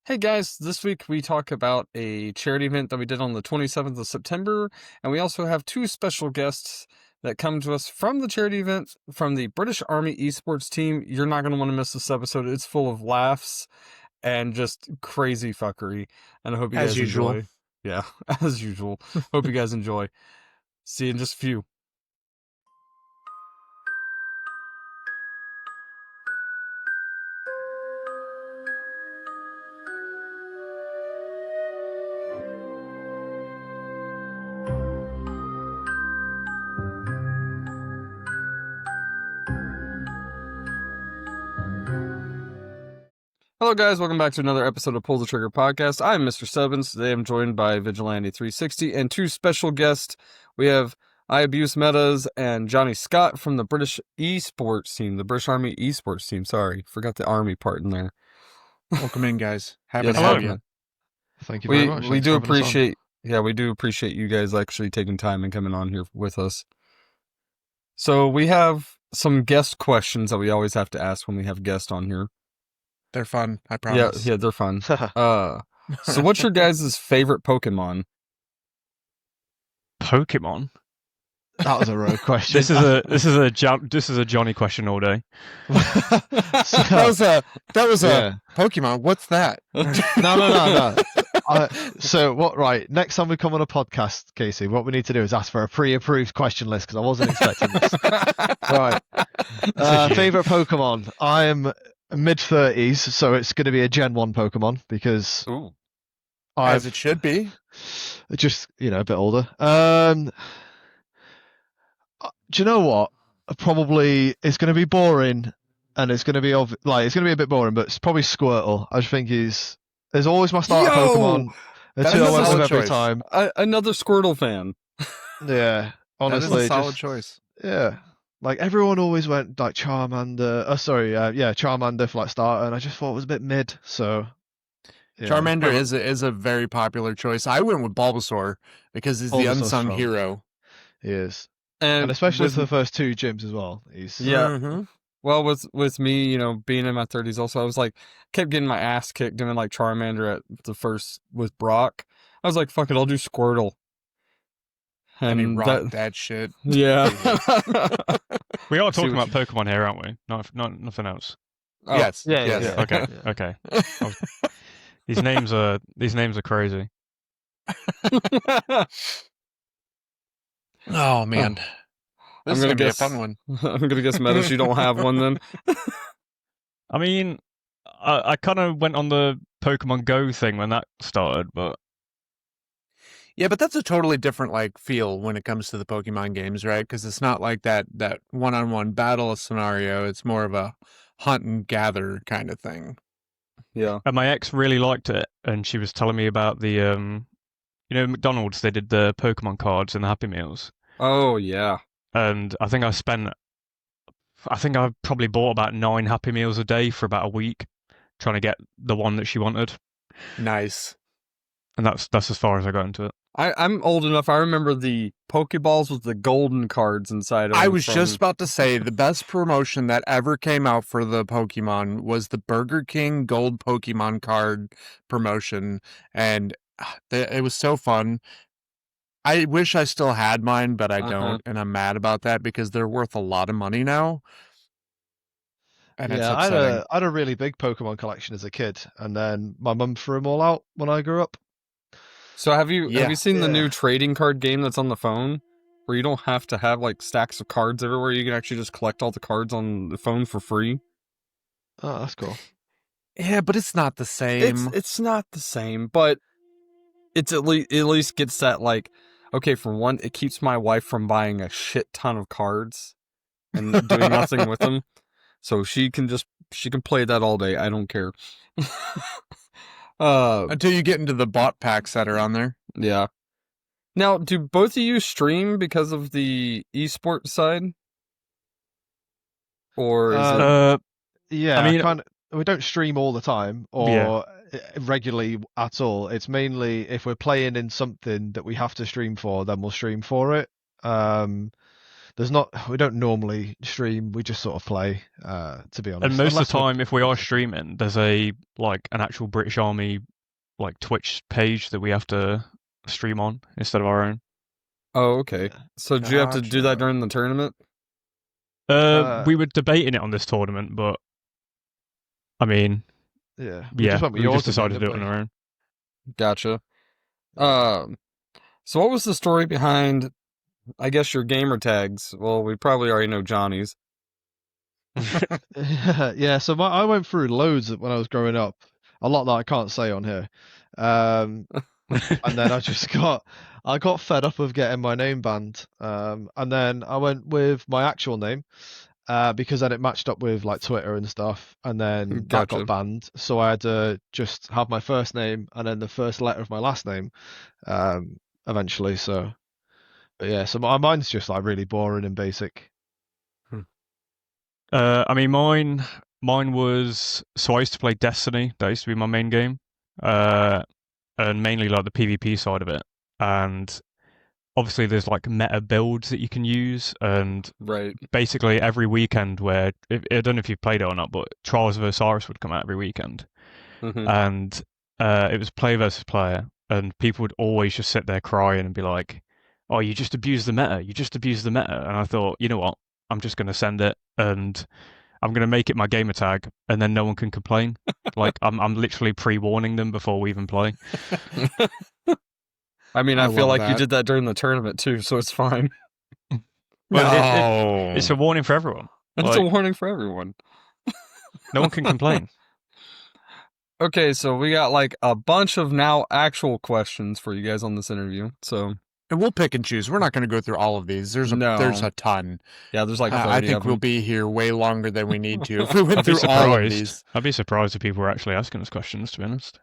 Hey guys, this week we talk about a charity event that we did on the 27th of September, and we also have two special guests that come to us from the charity event from the British Army esports team. You're not going to want to miss this episode. It's full of laughs and just crazy fuckery, and I hope you As guys usual. enjoy. Yeah, as usual. Hope you guys enjoy. See you in just a few. Hello guys, welcome back to another episode of Pull the Trigger Podcast. I'm Mr. Stubbins. Today I'm joined by Vigilante360 and two special guests. We have Metas and Johnny Scott from the British esports team, the British Army esports team. Sorry, forgot the Army part in there. Welcome in, guys. Happy Yes, to have welcome you. in. Thank you very much. We do appreciate, we do appreciate you guys actually taking time and coming on here with us. So we have some guest questions that we always have to ask when we have guests on here. They're fun, I promise. Yeah, they're fun. So what's your guys' favorite Pokemon? Pokemon? That was a rogue question. This is a Johnny question all day. That was a Pokemon. What's that? No. So what? Right. Next time we come on a podcast, Casey, what we need to do is ask for a pre-approved question list because I wasn't expecting this. Right. Favorite Pokemon? I am mid-30s, so it's going to be a Gen 1 Pokemon because As it should be. Just a bit older. Do you know what? Probably it's going to be boring, and it's going to be it's going to be a bit boring, but it's probably Squirtle. I just think he's always my starter Pokemon. Until I went with every time. Another Squirtle fan. Yeah, honestly, that is a solid choice. Yeah, like everyone always went like Charmander. Charmander for like starter, and I just thought it was a bit mid. So yeah. Charmander is a very popular choice. I went with Bulbasaur because he's the unsung hero. He is. And especially for the first two gyms as well. Well, with me, being in my 30s also, I was like, kept getting my ass kicked doing like Charmander at the first with Brock. I was like, fuck it, I'll do Squirtle. And he rocked that shit. Yeah. We are talking about Pokemon here, aren't we? Nothing else. Oh, yes. Yeah. Okay. These names are crazy. Oh man, this is gonna be a fun one. I'm gonna guess, Metas, you don't have one then. I mean, I kind of went on the Pokemon Go thing when that started, but yeah, but that's a totally different feel when it comes to the Pokemon games, right? Because it's not like that one-on-one battle scenario. It's more of a hunt and gather kind of thing. Yeah. And my ex really liked it, and she was telling me about the McDonald's, they did the Pokemon cards and the Happy Meals. Oh, yeah. And I think I probably bought about 9 Happy Meals a day for about a week, trying to get the one that she wanted. Nice. And that's as far as I got into it. I'm old enough. I remember the Pokeballs with the golden cards inside of them. I was just about to say the best promotion that ever came out for the Pokemon was the Burger King Gold Pokemon card promotion. And it was so fun. I wish I still had mine, but I don't, and I'm mad about that because they're worth a lot of money now. And it's upsetting. I had a really big Pokemon collection as a kid, and then my mum threw them all out when I grew up. So have you seen the new trading card game that's on the phone, where you don't have to have stacks of cards everywhere? You can actually just collect all the cards on the phone for free. Oh, that's cool. Yeah, but it's not the same. It's not the same, but it's at least gets that okay, for one, it keeps my wife from buying a shit ton of cards and doing nothing with them. So she can play that all day. I don't care. Until you get into the bot packs that are on there. Yeah. Now, do both of you stream because of the esports side? Or is it... Yeah, I mean, we don't stream all the time or regularly at all. It's mainly if we're playing in something that we have to stream for, then we'll stream for it. we don't normally stream. We just sort of play. To be honest, And most of Unless the time, if we are streaming, there's an actual British Army Twitch page that we have to stream on instead of our own. Oh, okay. So did you have to do that during the tournament? We were debating it on this tournament, but I mean, yeah, we just yours, decided to do it didn't on we? our own. Gotcha. So what was the story behind, I guess, your gamer tags? Well, we probably already know Johnny's. Yeah, so I went through loads when I was growing up. A lot that I can't say on here. And then I got fed up of getting my name banned. And then I went with my actual name, because then it matched up with like Twitter and stuff, and then that Gotcha. got banned. So I had to just have my first name and then the first letter of my last name, eventually. So, but yeah, so mine's just like really boring and basic. I mean, mine was, so I used to play Destiny. That used to be my main game, and mainly like the PvP side of it. And obviously, there's like meta builds that you can use, and Right. basically every weekend, where I don't know if you've played it or not, but Trials of Osiris would come out every weekend, and it was player versus player, and people would always just sit there crying and be like, "Oh, you just abused the meta. You just abused the meta." And I thought, you know what? I'm just going to send it, and I'm going to make it my gamer tag, and then no one can complain. Like I'm literally pre-warning them before we even play. I mean, I feel love like you that. did that during the tournament too, so it's fine. Well, it's a warning for everyone. It's a warning for everyone. No one can complain. Okay, so we got like a bunch of now actual questions for you guys on this interview. So, And we'll pick and choose. We're not going to go through all of these. There's a ton. yeah, there's like 30 I think of we'll them. be here way longer than we need to if we went I'd be through all of surprised. these. I'd be surprised if people were actually asking us questions, to be honest.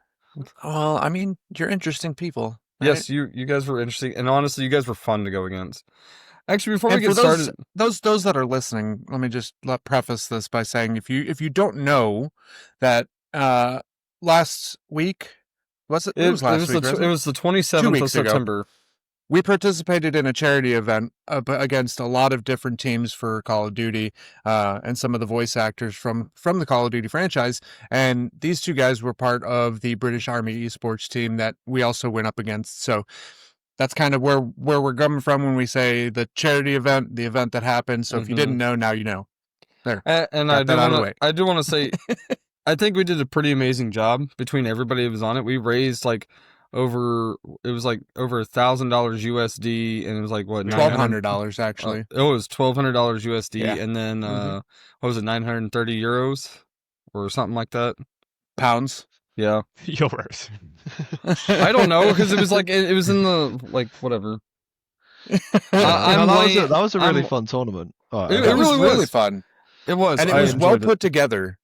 Well, I mean, you're interesting people. Yes, you guys were interesting, and honestly, you guys were fun to go against. Actually, before And we get for started, those that are listening, let me just preface this by saying, if you don't know that last week, it was last week, it was the 27th 2 of weeks ago. September. We participated in a charity event against a lot of different teams for Call of Duty, and some of the voice actors from the Call of Duty franchise. And these two guys were part of the British Army esports team that we also went up against. So that's kind of where we're coming from when we say the charity event, the event that happened. So if you didn't know, now you know. There. And I do want to say, I think we did a pretty amazing job between everybody who was on it. We raised over $1,000 USD, and it was like what, $1,200 actually. It was $1,200 USD, Yeah. and then what was it, 930 euros or something like that? Pounds. Yeah, Euros. I don't know, because it was like it was in the whatever. That was a really fun tournament. It was really really was. fun, It was, and it was well put together.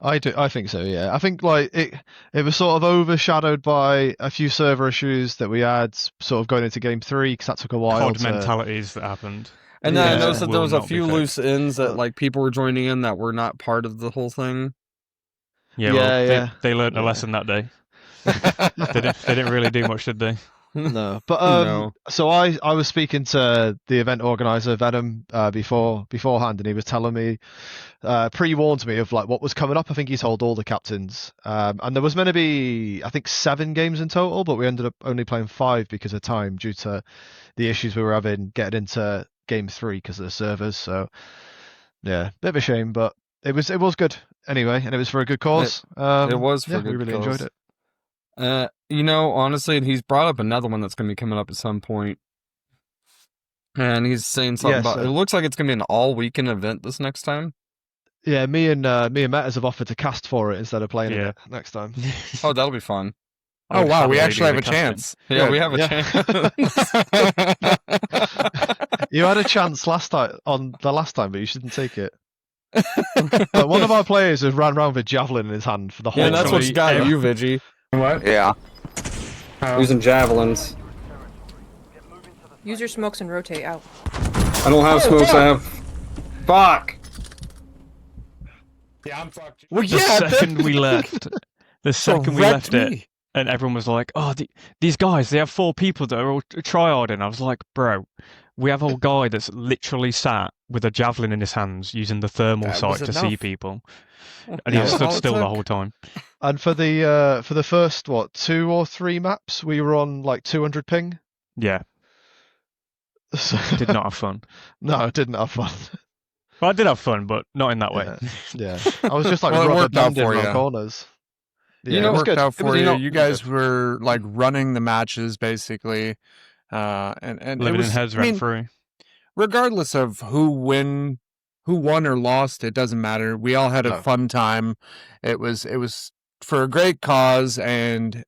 I think so. Yeah, I think like it was sort of overshadowed by a few server issues that we had sort of going into game 3, because that took a while. COD mentalities that happened. And then I Yeah. noticed that there Will was a not be few fixed. loose ends that like people were joining in that were not part of the whole thing. Yeah, Yeah, yeah. They learned a Yeah. lesson that day. They didn't really do much, did they? No, but No. so I was speaking to the event organizer Venom beforehand, and he was telling me, pre-warned me of like what was coming up. I think he told all the captains, and there was meant to be, I think, 7 games in total, but we ended up only playing 5 because of time, due to the issues we were having getting into game 3 because of the servers. So yeah, bit of a shame, but it was good anyway, and it was for a good cause. It was for a we good really cause. enjoyed it. Honestly, and he's brought up another one that's going to be coming up at some point. And he's saying something about, it looks like it's going to be an all-weekend event this next time. Yeah, me and Metas have offered to cast for it instead of playing it next time. Oh, that'll be fun. Oh wow, we actually have a chance. Yeah, we have a chance. You had a chance last time, but you shouldn't take it. But one of our players has ran around with a javelin in his hand for the whole. Yeah, that's what Literally got you, Vigi. What? Yeah. Using javelins. Use your smokes and rotate out. I don't have smokes. I have. Fuck. Yeah, I'm fucked. The second we left, and everyone was like, "Oh, these guys, they have 4 people that are all tryharding." I was like, "Bro, we have a guy that's literally sat with a javelin in his hands using the thermal That was sight to see enough. people, and That he was stood all it still the took. whole time." And for the first 2 or 3 maps, we were on like 200 ping. Yeah, So, did not have fun. no, I didn't have fun. Well, I did have fun, but not in that way. Yeah, I was just like Well, it rubber worked out banding for around you. corners. You Yeah, know, it It was worked good. out It was, for you. You it was guys good. were like running the matches basically, and it Living in was. heads I mean, rent free. regardless of who won or lost, it doesn't matter. We all had a No. fun time. It was for a great cause, and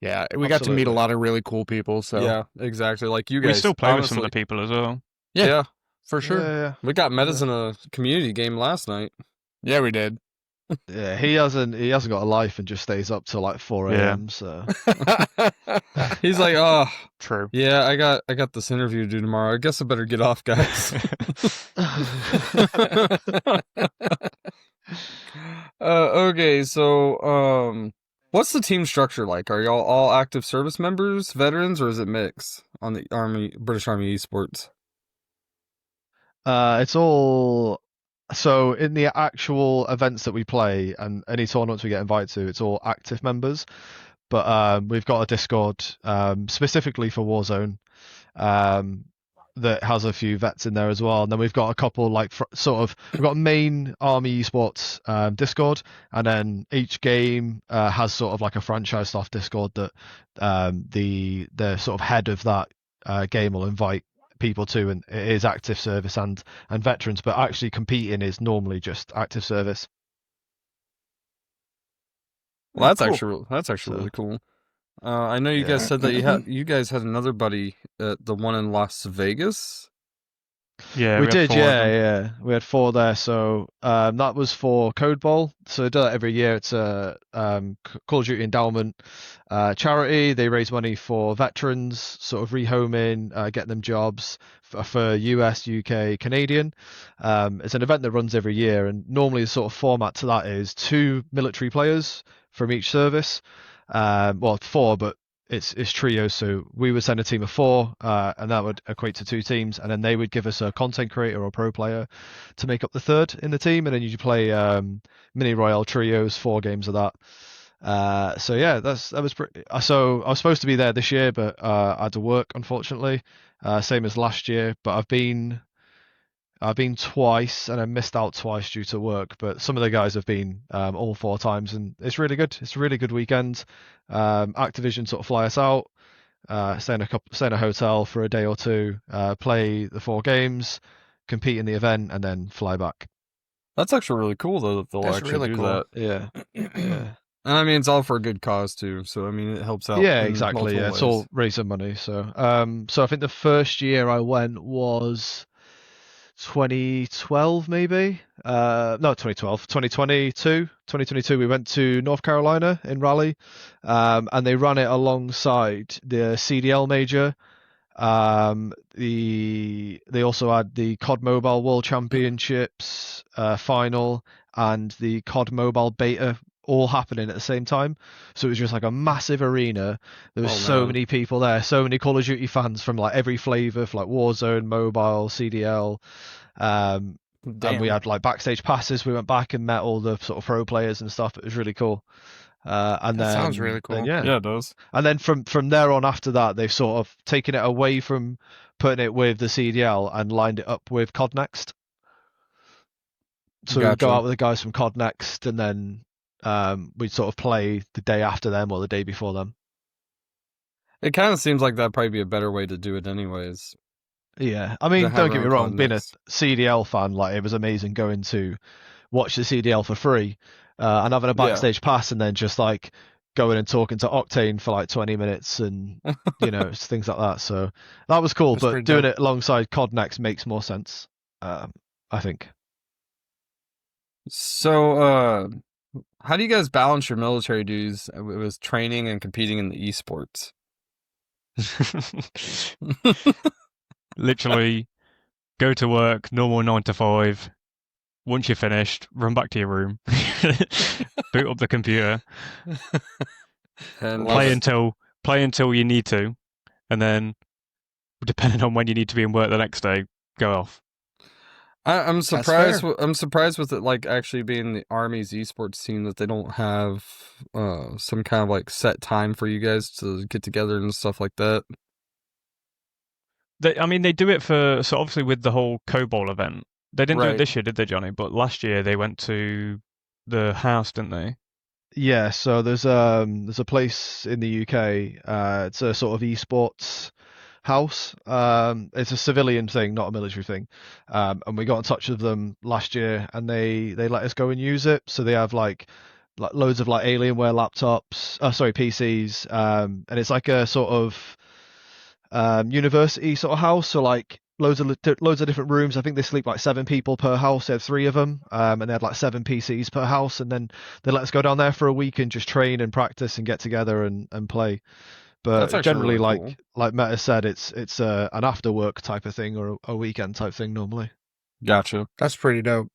yeah, we got to meet a Absolutely. lot of really cool people. So Yeah, exactly. Like you We guys, still play with some of honestly. the people as well. yeah, for sure. Yeah, We got Metas Yeah. in a community game last night. Yeah, we did. yeah. He hasn't got a life and just stays up till like 4 Yeah. a.m. So He's like, oh, True. yeah, I got this interview to do tomorrow. I guess I better get off, guys. Okay, so what's the team structure like? Are y'all all active service members, veterans, or is it mix on the British Army Esports? it's all so in the actual events that we play and any tournaments we get invited to, it's all active members. But we've got a Discord specifically for Warzone that has a few vets in there as well. And then we've got a couple like we've got a main Army Esports Discord, and then each game has sort of like a franchise off Discord that the sort of head of that game will invite people to, and it is active service and veterans, but actually competing is normally just active service. Well, that's Cool. actually So- really cool. I know you Yeah. guys said that you guys had another buddy at the one in Las Vegas. Yeah, we had did, 4 of them. yeah. We had 4 there. So that was for Code Bowl. So they do that every year. It's a Call of Duty endowment charity. They raise money for veterans, sort of rehoming, getting them jobs for US, UK, Canadian. It's an event that runs every year, and normally the sort of format to that is 2 military players from each service. Well, 4, but it's trios, so we would send a team of 4, and that would equate to 2 teams, and then they would give us a content creator or pro player to make up the third in the team, and then you play mini royale trios, 4 games of that. So yeah, that was pretty. So I was supposed to be there this year, but I had to work, unfortunately, same as last year. But I've been twice, and I missed out twice due to work. But some of the guys have been all 4 times, and it's really good. It's a really good weekend. Activision sort of fly us out, stay in a hotel for a day or 2, play the 4 games, compete in the event, and then fly back. That's actually really cool though that they'll That's actually really do cool. that. Yeah, yeah, And I mean, it's all for a good cause too. So I mean, it helps out. yeah, in exactly. multiple Yeah, it's ways. all raising money. So, so I think the first year I went was 2012 maybe, no, 2012, 2022 we went to North Carolina in Raleigh, and they ran it alongside the CDL major. They also had the COD Mobile World Championships final and the COD Mobile beta all happening at the same time. So it was just like a massive arena. There was so man. many people there, so many Call of Duty fans from like every flavor, for like Warzone, Mobile, CDL. And we had like backstage passes. We went back and met all the sort of pro players and stuff. It was really cool. And That then sounds really cool. yeah. Yeah, it does. And then from there on after that, they've sort of taken it away from putting it with the CDL and lined it up with COD Next. So we'd go Gotcha. out with the guys from COD Next, and then we'd sort of play the day after them or the day before them. It kind of seems like that'd probably be a better way to do it, anyways. Yeah, I mean, have don't our get me own wrong, COD being a Next. CDL fan, like it was amazing going to watch the CDL for free, and having a backstage pass, and then just like going and talking to Octane for like 20 minutes, and things like that. So that was cool, That's but pretty doing dope. it alongside COD Next makes more sense, I think. So, how do you guys balance your military duties with training and competing in the esports? Literally, go to work, normal 9 to 5. Once you're finished, run back to your room, boot up the computer, And Love play it. until you need to, and then depending on when you need to be in work the next day, go off. I'm That's surprised. fair. I'm surprised with it, like actually being the Army's esports team, that they don't have some kind of like set time for you guys to get together and stuff like that. They do it for, so obviously with the whole COBOL event. They didn't do it Right. this year, did they, Johnny? But last year they went to the house, didn't they? Yeah, so there's a place in the UK. It's a sort of esports house. It's a civilian thing, not a military thing. And we got in touch with them last year, and they let us go and use it. So they have like loads of like Alienware laptops, sorry, PCs. And it's like a sort of university sort of house. So like loads of different rooms. I think they sleep like 7 people per house. They have 3 of them, and they had like 7 PCs per house. And then they let us go down there for a week and just train and practice and get together and play. That's But actually generally, really cool. like Meta said, it's an after work type of thing or a weekend type thing normally. Gotcha. That's pretty dope.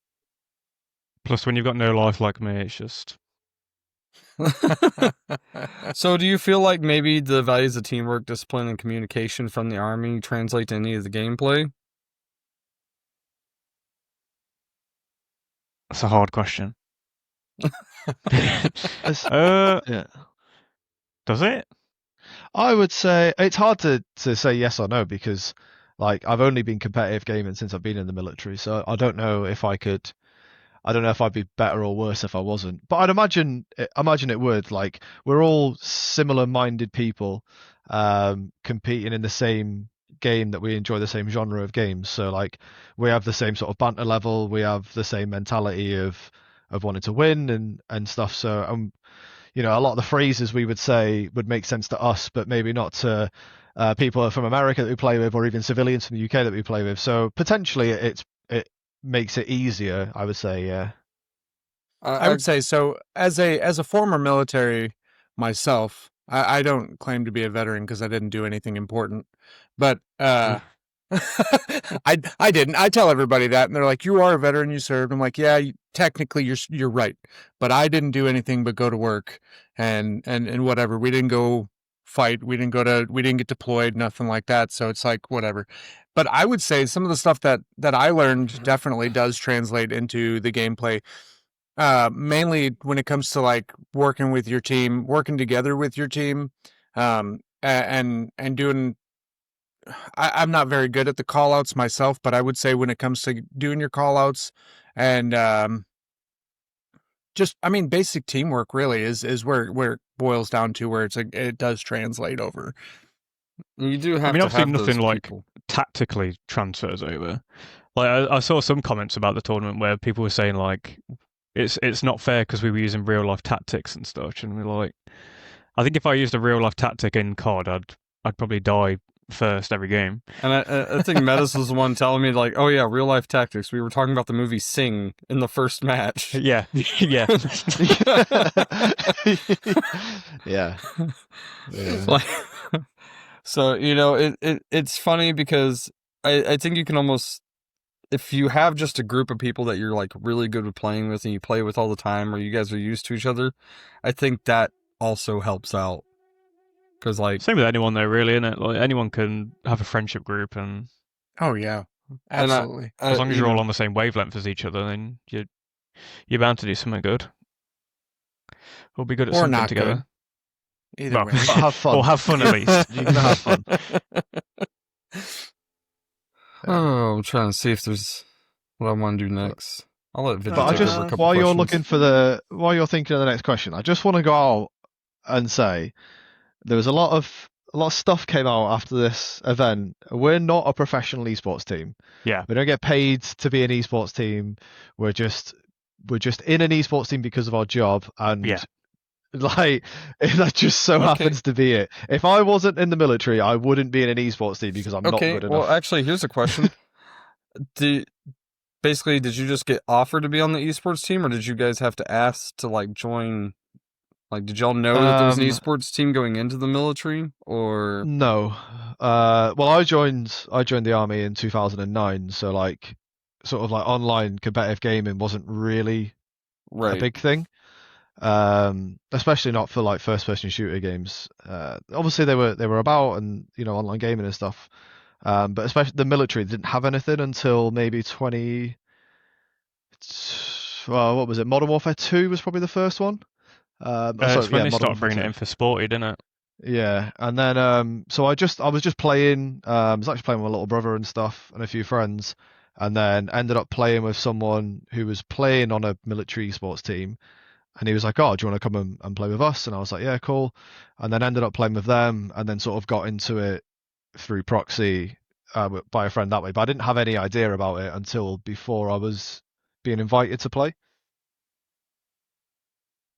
Plus, when you've got no life like me, it's just So, do you feel like maybe the values of teamwork, discipline, and communication from the Army translate to any of the gameplay? that's a hard question. Yeah. Does it? I would say it's hard to say yes or no because like I've only been competitive gaming since I've been in the military, so I don't know if I could. I don't know if I'd be better or worse if I wasn't, but I'd imagine it would. Like we're all similar-minded people, competing in the same game that we enjoy the same genre of games. So like we have the same sort of banter level, we have the same mentality of wanting to win and stuff. So you know, a lot of the phrases we would say would make sense to us, but maybe not to people from America that we play with, or even civilians from the UK that we play with. So potentially, it makes it easier. I would say, yeah. I would say so. As a former military myself, I don't claim to be a veteran because I didn't do anything important, but I didn't. I tell everybody that, and they're like, "You are a veteran. You served." I'm like, "Yeah, technically you're right, but I didn't do anything but go to work and whatever. We didn't go fight. We didn't get deployed. Nothing like that. So it's like whatever." But I would say some of the stuff that I learned definitely does translate into the gameplay. Mainly when it comes to like working with your team, working together with your team, and doing. I'm not very good at the call outs myself, but I would say when it comes to doing your call outs and just I mean basic teamwork really is where it boils down to, where it does translate over. You do have I mean, to obviously have nothing those like people. tactically transfers over. Like I saw some comments about the tournament where people were saying like it's not fair because we were using real life tactics and stuff, and we're like, I think if I used a real life tactic in COD, I'd probably die first every game. And I think Metas was the one telling me like, oh yeah, real life tactics. We were talking about the movie Sing in the first match. Yeah, yeah. Yeah. Like, so you know, it's funny because I think you can almost, if you have just a group of people that you're like really good with playing with and you play with all the time, or you guys are used to each other, I think that also helps out. Because like, Same with anyone though, really, isn't it? Like anyone can have a friendship group, and Oh yeah, and absolutely. as long as you you're all know, on the same wavelength as each other, then you're bound to do something good. We'll be good at Or something not together. good. Either Well, way. But have fun. or have fun at least. You're gonna have fun. oh, I'm trying to see if there's what I want to do next. I'll let Vigi But I take just over a couple while you're questions. looking while you're thinking of the next question, I just want to go out and say there was a lot of stuff came out after this event. We're not a professional esports team. Yeah. We don't get paid to be an esports team. We're just in an esports team because of our job, and Yeah. like that just so Okay. happens to be it. If I wasn't in the military, I wouldn't be in an esports team because I'm not Okay, good well, enough. actually, here's a question. Did you just get offered to be on the esports team, or did you guys have to ask to like join? Like, did y'all know that there was an esports team going into the military, or No. Well, I joined the army in 2009, so like sort of like online competitive gaming wasn't really a right? big thing. especially not for like first-person shooter games. Obviously they were about, and online gaming and stuff. But especially the military didn't have anything until maybe well, what was it? Modern Warfare 2 was probably the first one. It's when they Modern started Warfare bringing it 2. in for sporty, didn't it? Yeah, and then so I was just playing. I was actually playing with my little brother and stuff, and a few friends, and then ended up playing with someone who was playing on a military sports team, and he was like, "Oh, do you want to come and play with us?" And I was like, "Yeah, cool." And then ended up playing with them, and then sort of got into it through proxy by a friend that way. But I didn't have any idea about it until before I was being invited to play.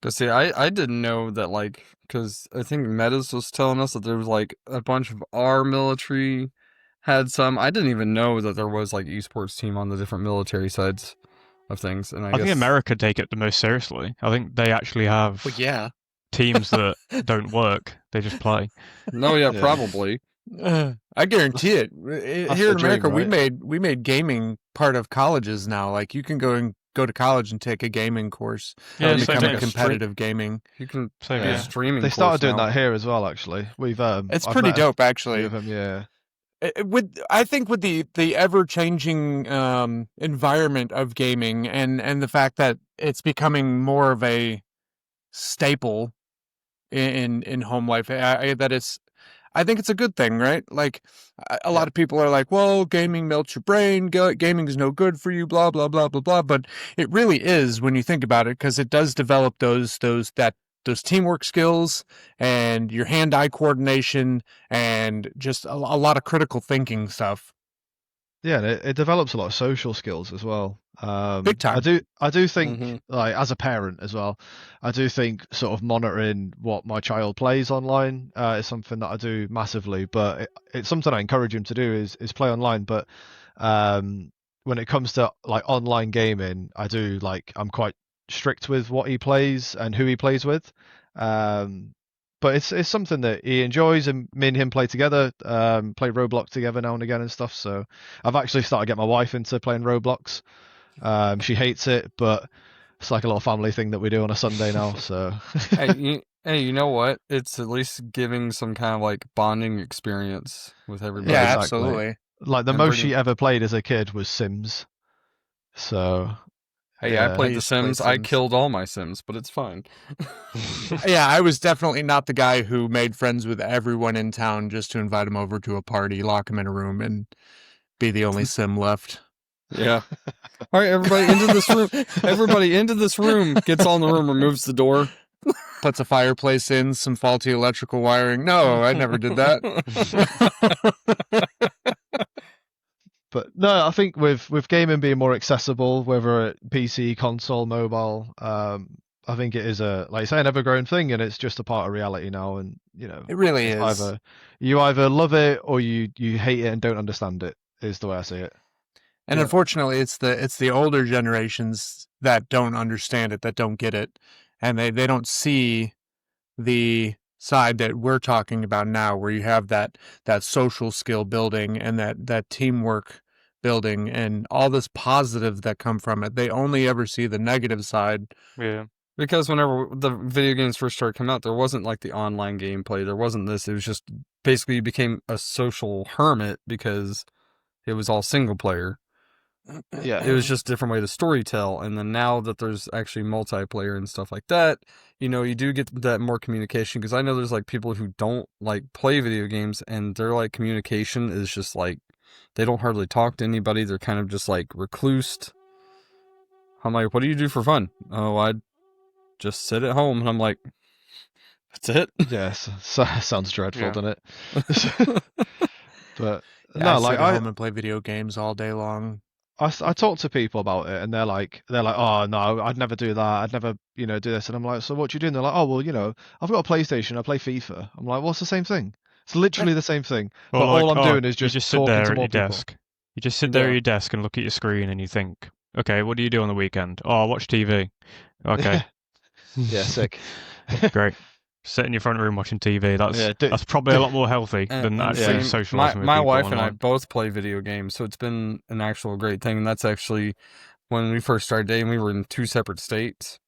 Cause see, I didn't know that, like, cause I think Metas was telling us that there was like a bunch of our military had some. I didn't even know that there was like esports team on the different military sides of things. And I think guess America take it the most seriously. I think they actually have Well, yeah. teams that don't work; they just play. No, yeah, Yeah. probably. I guarantee it. That's Here the in America, dream, right? we made gaming part of colleges now. Like you can go to college and take a gaming course Yeah, and same become here. a competitive gaming. You can Same be Yeah. a here. streaming. They started course doing now. that here as well. Actually, It's I've pretty met dope, a few actually. of them. Yeah. I think with the ever changing environment of gaming and the fact that it's becoming more of a staple in home life, I think it's a good thing, right? Like a lot of people are like, "Well, gaming melts your brain. Gaming is no good for you." Blah blah blah blah blah. But it really is when you think about it, because it does develop those teamwork skills and your hand-eye coordination and just a lot of critical thinking stuff. Yeah, and it develops a lot of social skills as well. Big time. I do think, Mhm. like as a parent as well, I do think sort of monitoring what my child plays online is something that I do massively. But it's something I encourage him to do is play online. But when it comes to like online gaming, I'm quite strict with what he plays and who he plays with. But it's something that he enjoys, and me and him play together, play Roblox together now and again and stuff. So I've actually started to get my wife into playing Roblox. She hates it, but it's like a little family thing that we do on a Sunday now. So hey, you know what? It's at least giving some kind of like bonding experience with everybody. Yeah, exactly. absolutely. Like the And most bringing- she ever played as a kid was Sims. So Hey, yeah. I played The used to play Sims. I Sims. killed all my Sims, but it's fine. Yeah, I was definitely not the guy who made friends with everyone in town just to invite them over to a party, lock them in a room, and be the only sim left. Yeah. All right, everybody into this room. Everybody into this room. Gets all in the room, removes the door. Puts a fireplace in, some faulty electrical wiring. No, I never did that. But no, I think with gaming being more accessible, whether it PC, console, mobile, I think it is like you say, an ever-growing thing, and it's just a part of reality now. And It really is. You either love it or you hate it and don't understand it. Is the way I see it. And Yeah. unfortunately, it's the older generations that don't understand it, that don't get it, and they don't see the side that we're talking about now, where you have that social skill building and that teamwork building and all this positive that come from it. They only ever see the negative side. Yeah. Because whenever the video games first started coming out, there wasn't like the online gameplay. There wasn't this. It was just basically you became a social hermit because it was all single player. Yeah. It was just a different way to storytell. And then now that there's actually multiplayer and stuff like that, you do get that more communication. Because I know there's like people who don't like play video games, and their like communication is just like they don't hardly talk to anybody. They're kind of just like reclused. I'm like, what do you do for fun? Oh, I just sit at home. And I'm like, that's it? Yes. Sounds dreadful, Yeah. doesn't it? But I no, like sit at home and play video games all day long. I talk to people about it, and they're like, oh no, I'd never do that. I'd never, do this. And I'm like, so what you doing? They're like, oh well, I've got a PlayStation. I play FIFA. I'm like, well, it's the same thing. It's literally the same thing. Or But like, all I'm doing is you just sit talking there to at more your people. desk. You just sit there Yeah. at your desk and look at your screen, and you think, okay, what do you do on the weekend? Oh, I watch TV. Okay, Yeah, sick. great. Sit in your front room watching TV. Yeah, That's probably a lot more healthy than actually yeah. socializing with my people wife and I online. both play video games, so it's been an actual great thing. And that's actually when we first started dating, we were in two separate states.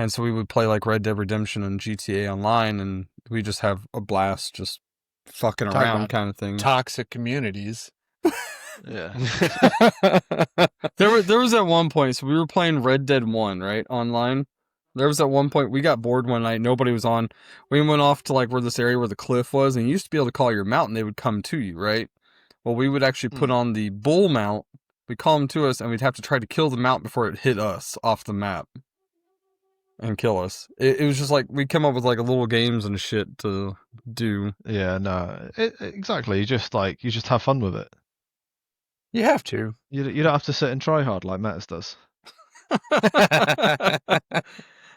And so we would play like Red Dead Redemption and GTA Online, and we just have a blast, just fucking Talk around about kind of thing. Toxic communities. Yeah. There was at one point, so we were playing Red Dead 1, right, online. There was at one point, we got bored one night, nobody was on. We went off to like where this area where the cliff was, and you used to be able to call your mount and they would come to you, right? Well, we would actually put on the bull mount, we'd call them to us, and we'd have to try to kill the mount before it hit us off the map. And kill us. It was just like, we'd come up with like little games and shit to do. Yeah, no. Exactly. You just have fun with it. You have to. You don't have to sit and try hard like Metas does.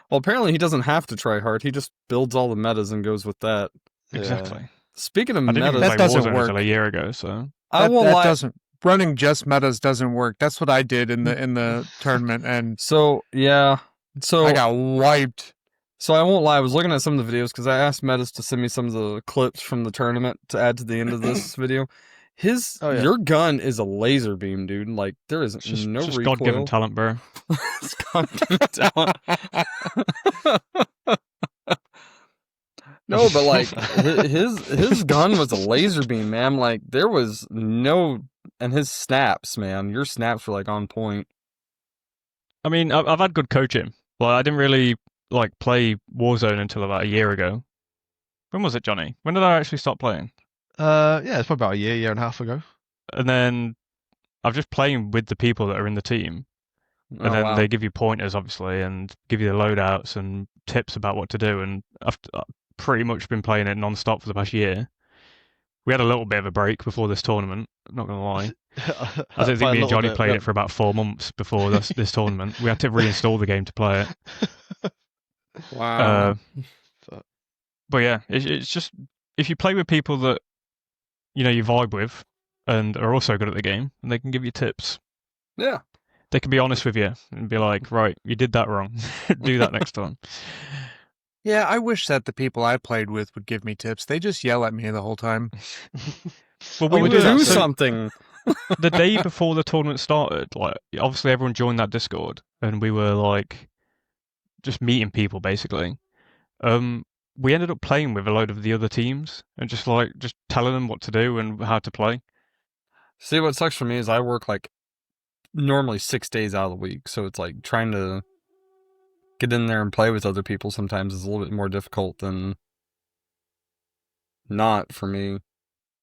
Well, apparently he doesn't have to try hard. He just builds all the metas and goes with that. Exactly. Speaking of I didn't even metas, play That doesn't Warzone work. until a year ago, so I won't lie. Doesn't running just metas doesn't work. That's what I did in the tournament, and So yeah, so I got wiped. So I won't lie. I was looking at some of the videos because I asked Metas to send me some of the clips from the tournament to add to the end of this video. Your gun is a laser beam, dude. Like there is it's just, no just recoil. God-given talent, bro. It's God-given talent. No, but like his gun was a laser beam, man. Like there was no, and his snaps, man. Your snaps were like on point. I mean, I've had good coaching. Well, I didn't really like play Warzone until about a year ago. When was it, Johnny? When did I actually stop playing? Yeah, it's probably about a year and a half ago. And then I'm just playing with the people that are in the team. And then wow. they give you pointers, obviously, and give you the loadouts and tips about what to do. And I've pretty much been playing it non-stop for the past year. We had a little bit of a break before this tournament, I'm not going to lie. I don't think me and Johnny played it for about 4 months before this tournament. We had to reinstall the game to play it. Wow. But yeah, it's just, if you play with people that, you vibe with and are also good at the game, and they can give you tips. Yeah. They can be honest with you and be like, right, you did that wrong. Do that next time. Yeah, I wish that the people I played with would give me tips. They just yell at me the whole time. Well, we do do that. something. The day before the tournament started, like obviously everyone joined that Discord, and we were like just meeting people basically. We ended up playing with a load of the other teams and just telling them what to do and how to play. See, what sucks for me is I work like normally 6 days out of the week, so it's like trying to get in there and play with other people sometimes is a little bit more difficult than not for me.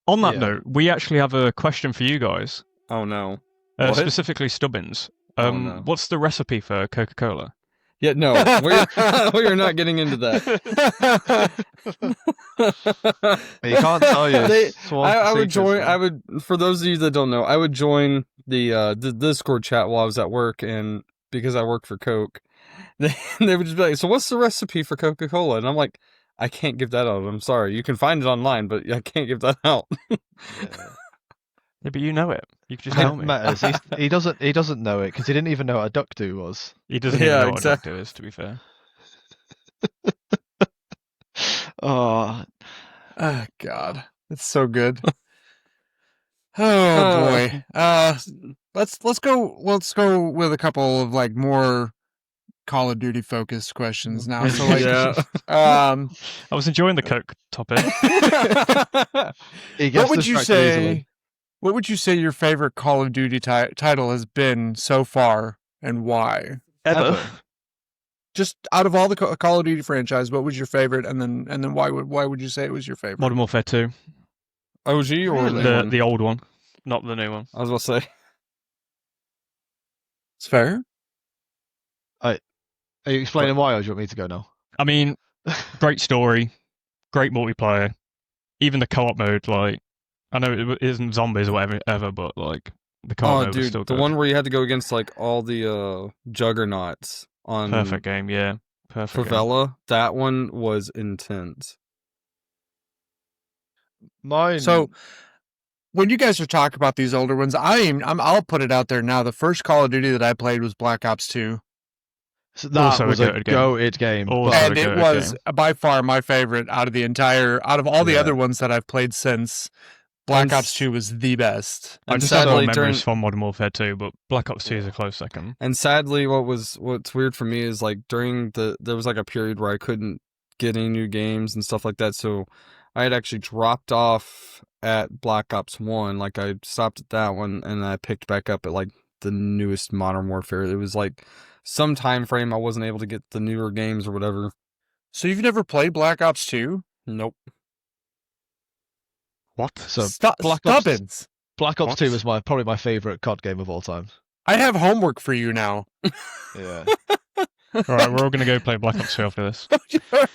On that note, we actually have a question for you guys. Oh no. Specifically Stubbins. No. What's the recipe for Coca-Cola? Yeah, no, we are not getting into that. You can't tell you. I would join. For those of you that don't know, I would join the Discord chat while I was at work, and because I work for Coke, they would just be like, "So what's the recipe for Coca-Cola?" And I'm like, "I can't give that out. I'm sorry. You can find it online, but I can't give that out." Yeah, but you know it. You can just tell me. Matters. He doesn't know it because he didn't even know what a duck do was. He doesn't even know what a doctor is, to be fair. Oh God, it's so good. Oh boy. Let's go with a couple of like more Call of Duty focused questions now. So like, yeah. I was enjoying the Coke topic. What would you say? What would you say your favorite Call of Duty title has been so far, and why? Ever. Just out of all the Call of Duty franchise, what was your favorite, and then why would you say it was your favorite? Modern Warfare 2. OG or the old one, not the new one. I was about to say. It's fair. Are you explaining why, or do you want me to go now? I mean, great story, great multiplayer, even the co-op mode. Like, I know it isn't zombies or whatever, but like the co-op mode was still good. The one where you had to go against like all the juggernauts on perfect game, yeah, perfect. Favela. That one was intense. Mine. So, when you guys are talking about these older ones, I'll put it out there now. The first Call of Duty that I played was Black Ops 2. So that was a goated game. And it was by far my favorite out of all the other ones that I've played since. Black And Ops 2 was the best. I And just have sadly, memories during from Modern Warfare 2, but Black Ops 2 is a close second. and sadly, what's weird for me is like during there was like a period where I couldn't get any new games and stuff like that, so I had actually dropped off at Black Ops 1. Like I stopped at that one and I picked back up at like the newest Modern Warfare. It was like some time frame I wasn't able to get the newer games or whatever. So you've never played Black Ops 2? Nope. What? So Black Ops. Stubbins. Black Ops What? 2 is probably my favorite COD game of all time. I have homework for you now. Yeah. All right, we're all going to go play Black Ops 2 after this.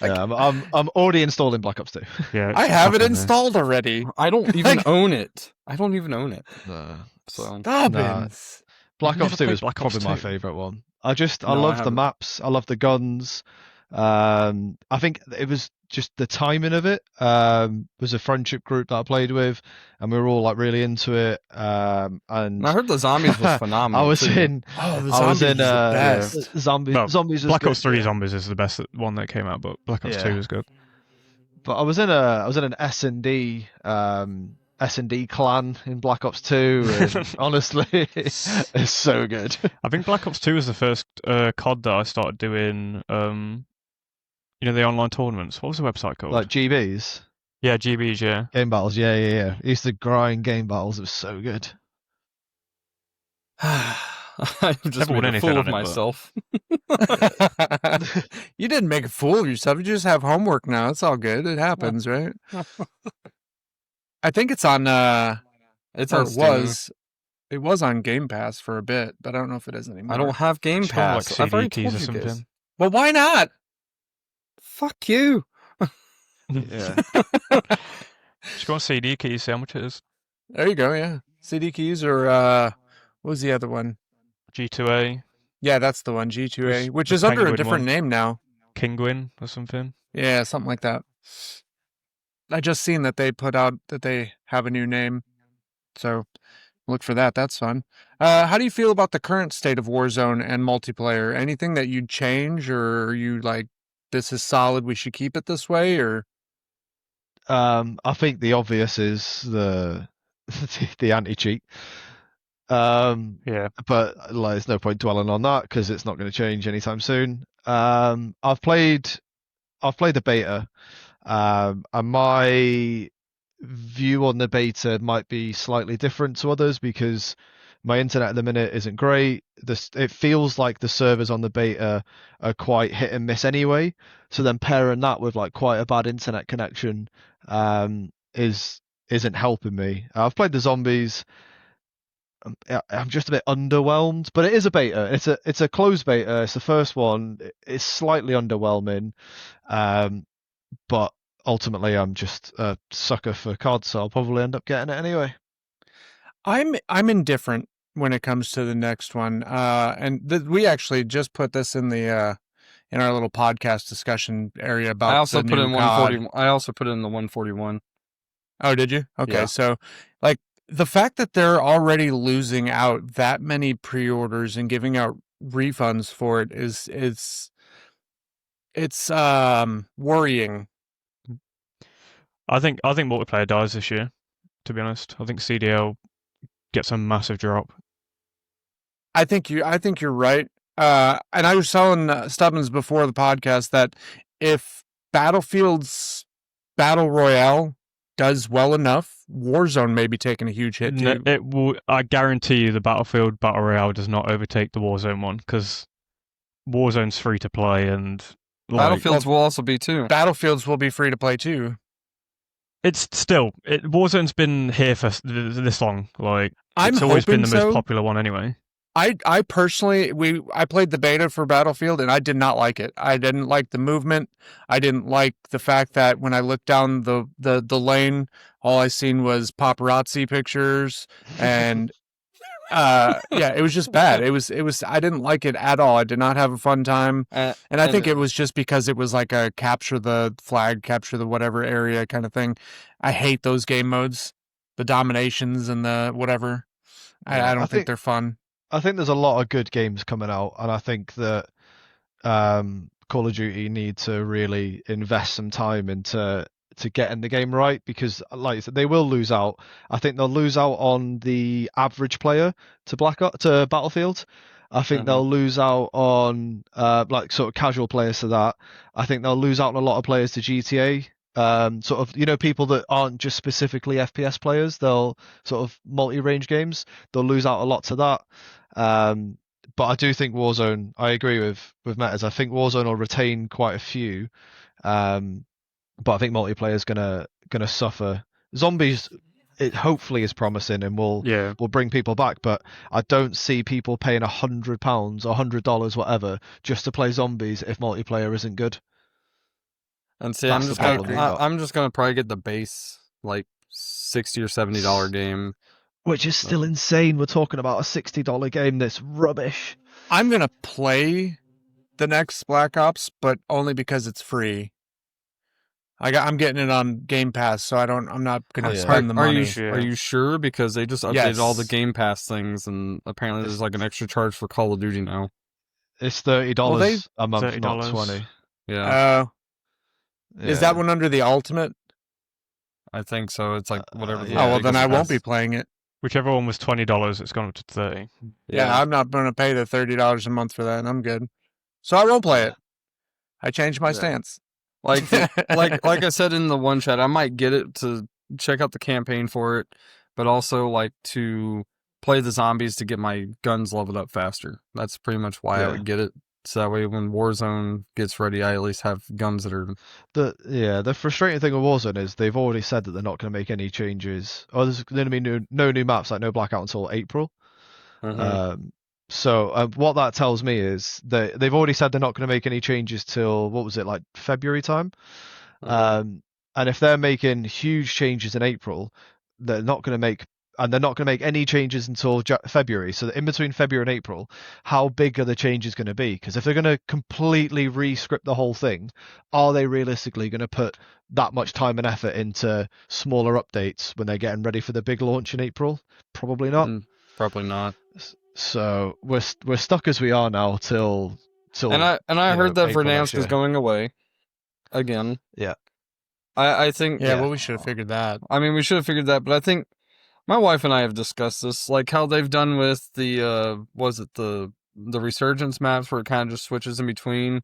Yeah, I'm already installing Black Ops 2. Yeah, I have it fucking installed already. I don't even own it. I don't even own it. No. So Stubbins. Black Never Ops 2 played is Black Ops probably my 2. favorite one. I No, I love the haven't. maps. I love the guns. I think it was just the timing of it. Was a friendship group that I played with, and we were all like really into it. And I heard the zombies was phenomenal. I was too. in. Oh, the I was zombies in is the best. zombies. Well, Zombies. is Black good, Ops 3 yeah. Zombies is the best one that came out, but Black Ops 2 Yeah. is good. But I was in an S&D clan in Black Ops 2, and honestly, it's so good. I think Black Ops 2 was the first COD that I started doing, the online tournaments. What was the website called? Like GBs, Yeah, GBs, yeah. game battles. Yeah. I used to grind game battles. It was so good. I've just Never won made a anything fool on of it, but- myself. You didn't make a fool of yourself. You just have homework now. It's all good. It happens, right? I think it's on. It's Or on it Steam. was. It was on Game Pass for a bit, but I don't know if it is anymore. I don't have Game It's got, like, Pass. I've already CD told keys you or guys. something. Well, why not? Fuck you. Yeah. Just go on CD keys, see how much it is. There you go. Yeah, CD keys or what was the other one? G2A, Yeah, that's the one. G2A, which the is under a Penguin different one. name now. Kinguin or something. Yeah, something like that. I just seen that they put out that they have a new name, so look for that. That's fun. How do you feel about the current state of Warzone and multiplayer? Anything that you'd change, or are you like, this is solid, we should keep it this way, or? I think the obvious is the anti-cheat. Yeah. But like, there's no point dwelling on that because it's not going to change anytime soon. I've played the beta, and my view on the beta might be slightly different to others because my internet at the minute isn't great. It feels like the servers on the beta are quite hit and miss anyway. So then pairing that with like quite a bad internet connection isn't helping me. I've played the zombies. I'm just a bit underwhelmed, but it is a beta. It's a closed beta. It's the first one. It's slightly underwhelming, but ultimately I'm just a sucker for COD, so I'll probably end up getting it anyway. I'm indifferent when it comes to the next one, and we actually just put this in the in our little podcast discussion area about. I also the put new in COD. 140. I also put in the 141. Oh, did you? Okay, Yeah. so like the fact that they're already losing out that many pre-orders and giving out refunds for it is it's worrying. I think multiplayer dies this year, to be honest. I think CDL gets a massive drop. I think you're right. And I was telling Stubbins before the podcast that if Battlefield's Battle Royale does well enough, Warzone may be taking a huge hit too. It will. I guarantee you, the Battlefield Battle Royale does not overtake the Warzone one because Warzone's free to play and like, Battlefields will also be too. Battlefields will be free to play too. It's still Warzone's been here for this long. Like I'm it's always been the hoping most so. popular one anyway. I personally, I played the beta for Battlefield and I did not like it. I didn't like the movement. I didn't like the fact that when I looked down the lane, all I seen was paparazzi pictures and yeah, it was just bad. It was I didn't like it at all. I did not have a fun time. And I think it was just because it was like a capture the flag, capture the whatever area kind of thing. I hate those game modes, the dominations and the whatever. I don't think they're fun. I think there's a lot of good games coming out, and I think that Call of Duty need to really invest some time into getting the game right, because like I said, they will lose out. I think they'll lose out on the average player to Battlefield. I think they'll lose out on like sort of casual players to that. I think they'll lose out on a lot of players to GTA. Sort of, people that aren't just specifically FPS players, they'll sort of multi-range games. They'll lose out a lot to that. But I do think Warzone. I agree with Metas. I think Warzone will retain quite a few. But I think multiplayer is gonna suffer. Zombies, it hopefully is promising and will bring people back, but I don't see people paying £100 or $100, whatever, just to play zombies if multiplayer isn't good. And see, That's I'm the just gonna problem we've got. I'm just gonna probably get the base like $60 or $70 game, which is still insane. We're talking about a $60 game that's rubbish. I'm gonna play the next Black Ops, but only because it's free. I'm getting it on Game Pass, so I'm not gonna spend the money. Are you sure? Because they just updated all the Game Pass things, and apparently there's like an extra charge for Call of Duty now. It's $30 a month, $30. not 20. Yeah. Is that one under the Ultimate? I think so. It's like whatever. Oh well, then I won't be playing it. Whichever one was $20, it's gone up to $30. Yeah, I'm not gonna pay the $30 a month for that, and I'm good. So I won't play it. I changed my stance. Like I said in the one chat, I might get it to check out the campaign for it, but also like to play the zombies to get my guns leveled up faster. That's pretty much why I would get it. So that way when Warzone gets ready, I at least have guns that are... The frustrating thing with Warzone is they've already said that they're not going to make any changes. Oh, there's going to be no new maps, like no Blackout until April. So what that tells me is that they've already said they're not going to make any changes till, what was it, like February time? And if they're making huge changes in April, they're not going to make any changes until February. So in between February and April, how big are the changes going to be? Because if they're going to completely re-script the whole thing, are they realistically going to put that much time and effort into smaller updates when they're getting ready for the big launch in April? Probably not. Probably not. So we're stuck as we are now till. And I heard that April Verdansk is going away again. Yeah. I think. Yeah, well, we should have figured that. I mean, we should have figured that, but I think my wife and I have discussed this, like how they've done with the the Resurgence maps where it kind of just switches in between.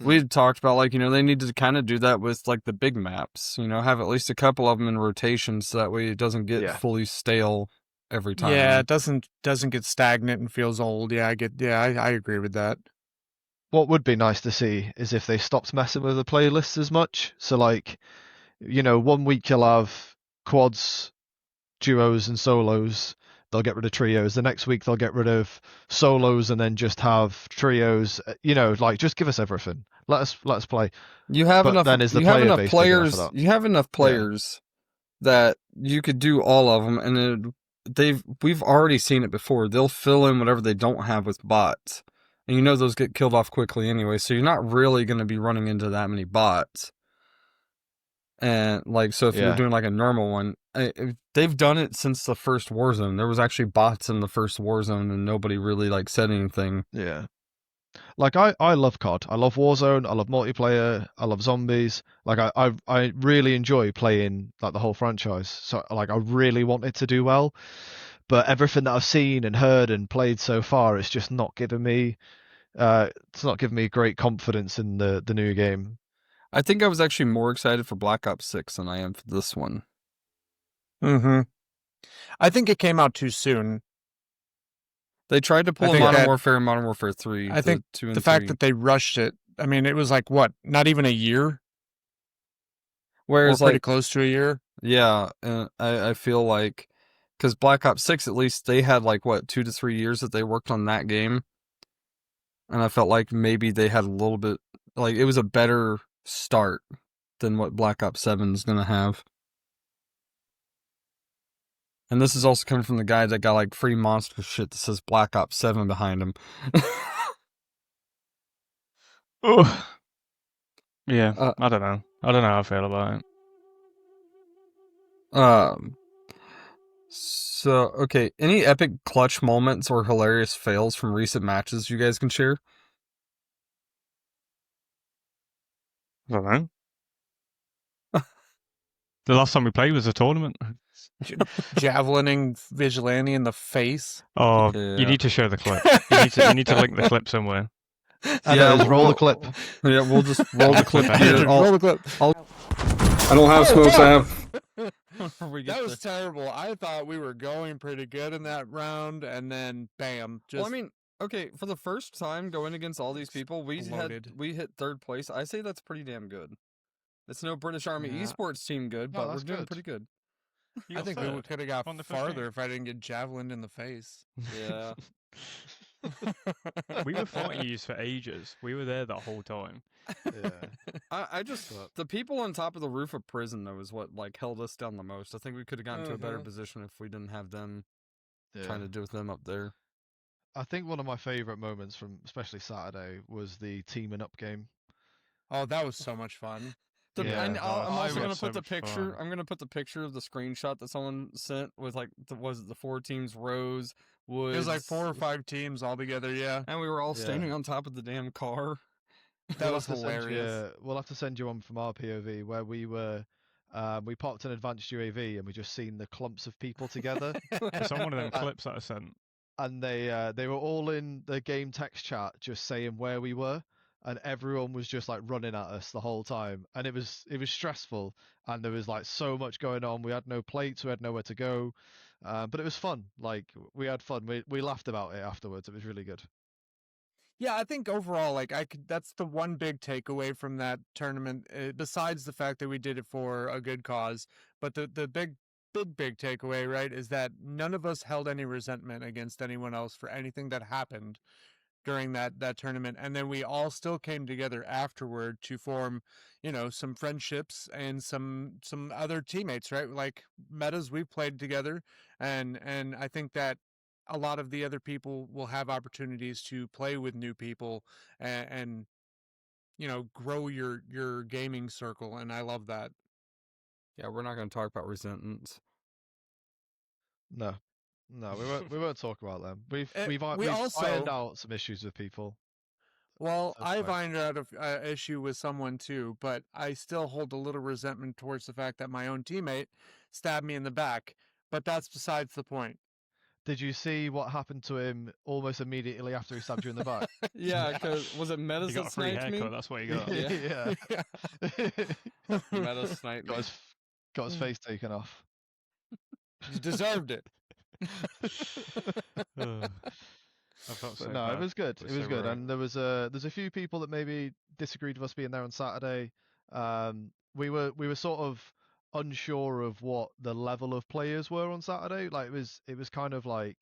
We'd talked about like, they need to kind of do that with like the big maps, have at least a couple of them in rotation so that way it doesn't get fully stale every time. Yeah, it doesn't get stagnant and feels old. Yeah, I agree with that. What would be nice to see is if they stopped messing with the playlists as much. So like, 1 week you'll have quads, duos and solos. They'll get rid of trios. The next week they'll get rid of solos and then just have trios. Like just give us everything. Let us play. You have enough. Then is the you have player enough base players. You have enough players that you could do all of them, and we've already seen it before. They'll fill in whatever they don't have with bots, and those get killed off quickly anyway. So you're not really going to be running into that many bots. And like, so if you're doing like a normal one, they've done it since the first Warzone. There was actually bots in the first Warzone, and nobody really like said anything. Yeah. Like I love COD. I love Warzone. I love multiplayer. I love zombies. Like I really enjoy playing like the whole franchise. So like I really want it to do well, but everything that I've seen and heard and played so far, it's just not giving me. It's not giving me great confidence in the new game. I think I was actually more excited for Black Ops 6 than I am for this one. I think it came out too soon. They tried to pull Modern Warfare and Modern Warfare 3. I think the fact that they rushed it, I mean, it was like, what, not even a year? Whereas pretty close to a year? Yeah, I feel like, because Black Ops 6, at least, they had like, what, 2 to 3 years that they worked on that game? And I felt like maybe they had a little bit, like, it was a better start than what Black Ops 7 is going to have. And this is also coming from the guy that got like free monster shit that says Black Ops 7 behind him. Oh. Yeah, I don't know. I don't know how I feel about it. So, okay, any epic clutch moments or hilarious fails from recent matches you guys can share? I don't know. The last time we played was a tournament. Javelining Vigilante in the face. Oh, Yeah. you need to show the clip. You need to link the clip somewhere. Anyways, roll the clip. Yeah, we'll just roll the clip Clip here. ahead. Roll the clip. I don't have smokes. I have. That was terrible. I thought we were going pretty good in that round, and then bam. Just Well, I mean, okay, for the first time going against all these people, we Exploded. hit third place. I say that's pretty damn good. It's no British Army Yeah. esports team good, No, but we're that's doing good. pretty good. You I got think we third could have got on the first farther game. if I didn't get javelined in the face. Yeah. We were fighting you for ages. We were there the whole time. Yeah. I just the people on top of the roof of prison though is what like held us down the most. I think we could have gotten to a better position if we didn't have them trying to do with them up there. I think one of my favorite moments from especially Saturday was the teaming up game. Oh, that was so much fun. Yeah. I'm also I gonna had so put the much picture. fun. I'm gonna put the picture of the screenshot that someone sent with like the 4 teams, Rose, Woods. It was like 4 or 5 teams all together. Yeah, and we were all Yeah. standing on top of the damn car. that was have to send hilarious. we'll have to send you one from our POV where we were. We popped an advanced UAV and we just seen the clumps of people together, It's on one of them clips that I sent. and they were all in the game text chat just saying where we were, and everyone was just like running at us the whole time, and it was stressful, and there was like so much going on. We had no plates, we had nowhere to go, but it was fun. Like we had fun. We laughed about it afterwards. It was really good. Yeah, I think overall, like that's the one big takeaway from that tournament. Besides the fact that we did it for a good cause, but the big takeaway, right, is that none of us held any resentment against anyone else for anything that happened during that tournament, and then we all still came together afterward to form, some friendships and some other teammates, right? Like Metas, we've played together, and I think that a lot of the other people will have opportunities to play with new people and grow your gaming circle, and I love that. Yeah, we're not gonna talk about resentments. No, we won't talk about them. We've also ironed out some issues with people. Well, That's I've fine. ironed out an issue with someone too, but I still hold a little resentment towards the fact that my own teammate stabbed me in the back. But that's besides the point. Did you see what happened to him almost immediately after he stabbed you in the back? Yeah, because was it Metas You got that a free sniped me? haircut. That's what you got. Yeah. Metas sniped me. Got his face taken off. You deserved it. I felt so But no, bad. it was good. But It was so good, right. and there's a few people that maybe disagreed with us being there on Saturday. We were sort of unsure of what the level of players were on Saturday. Like it was kind of like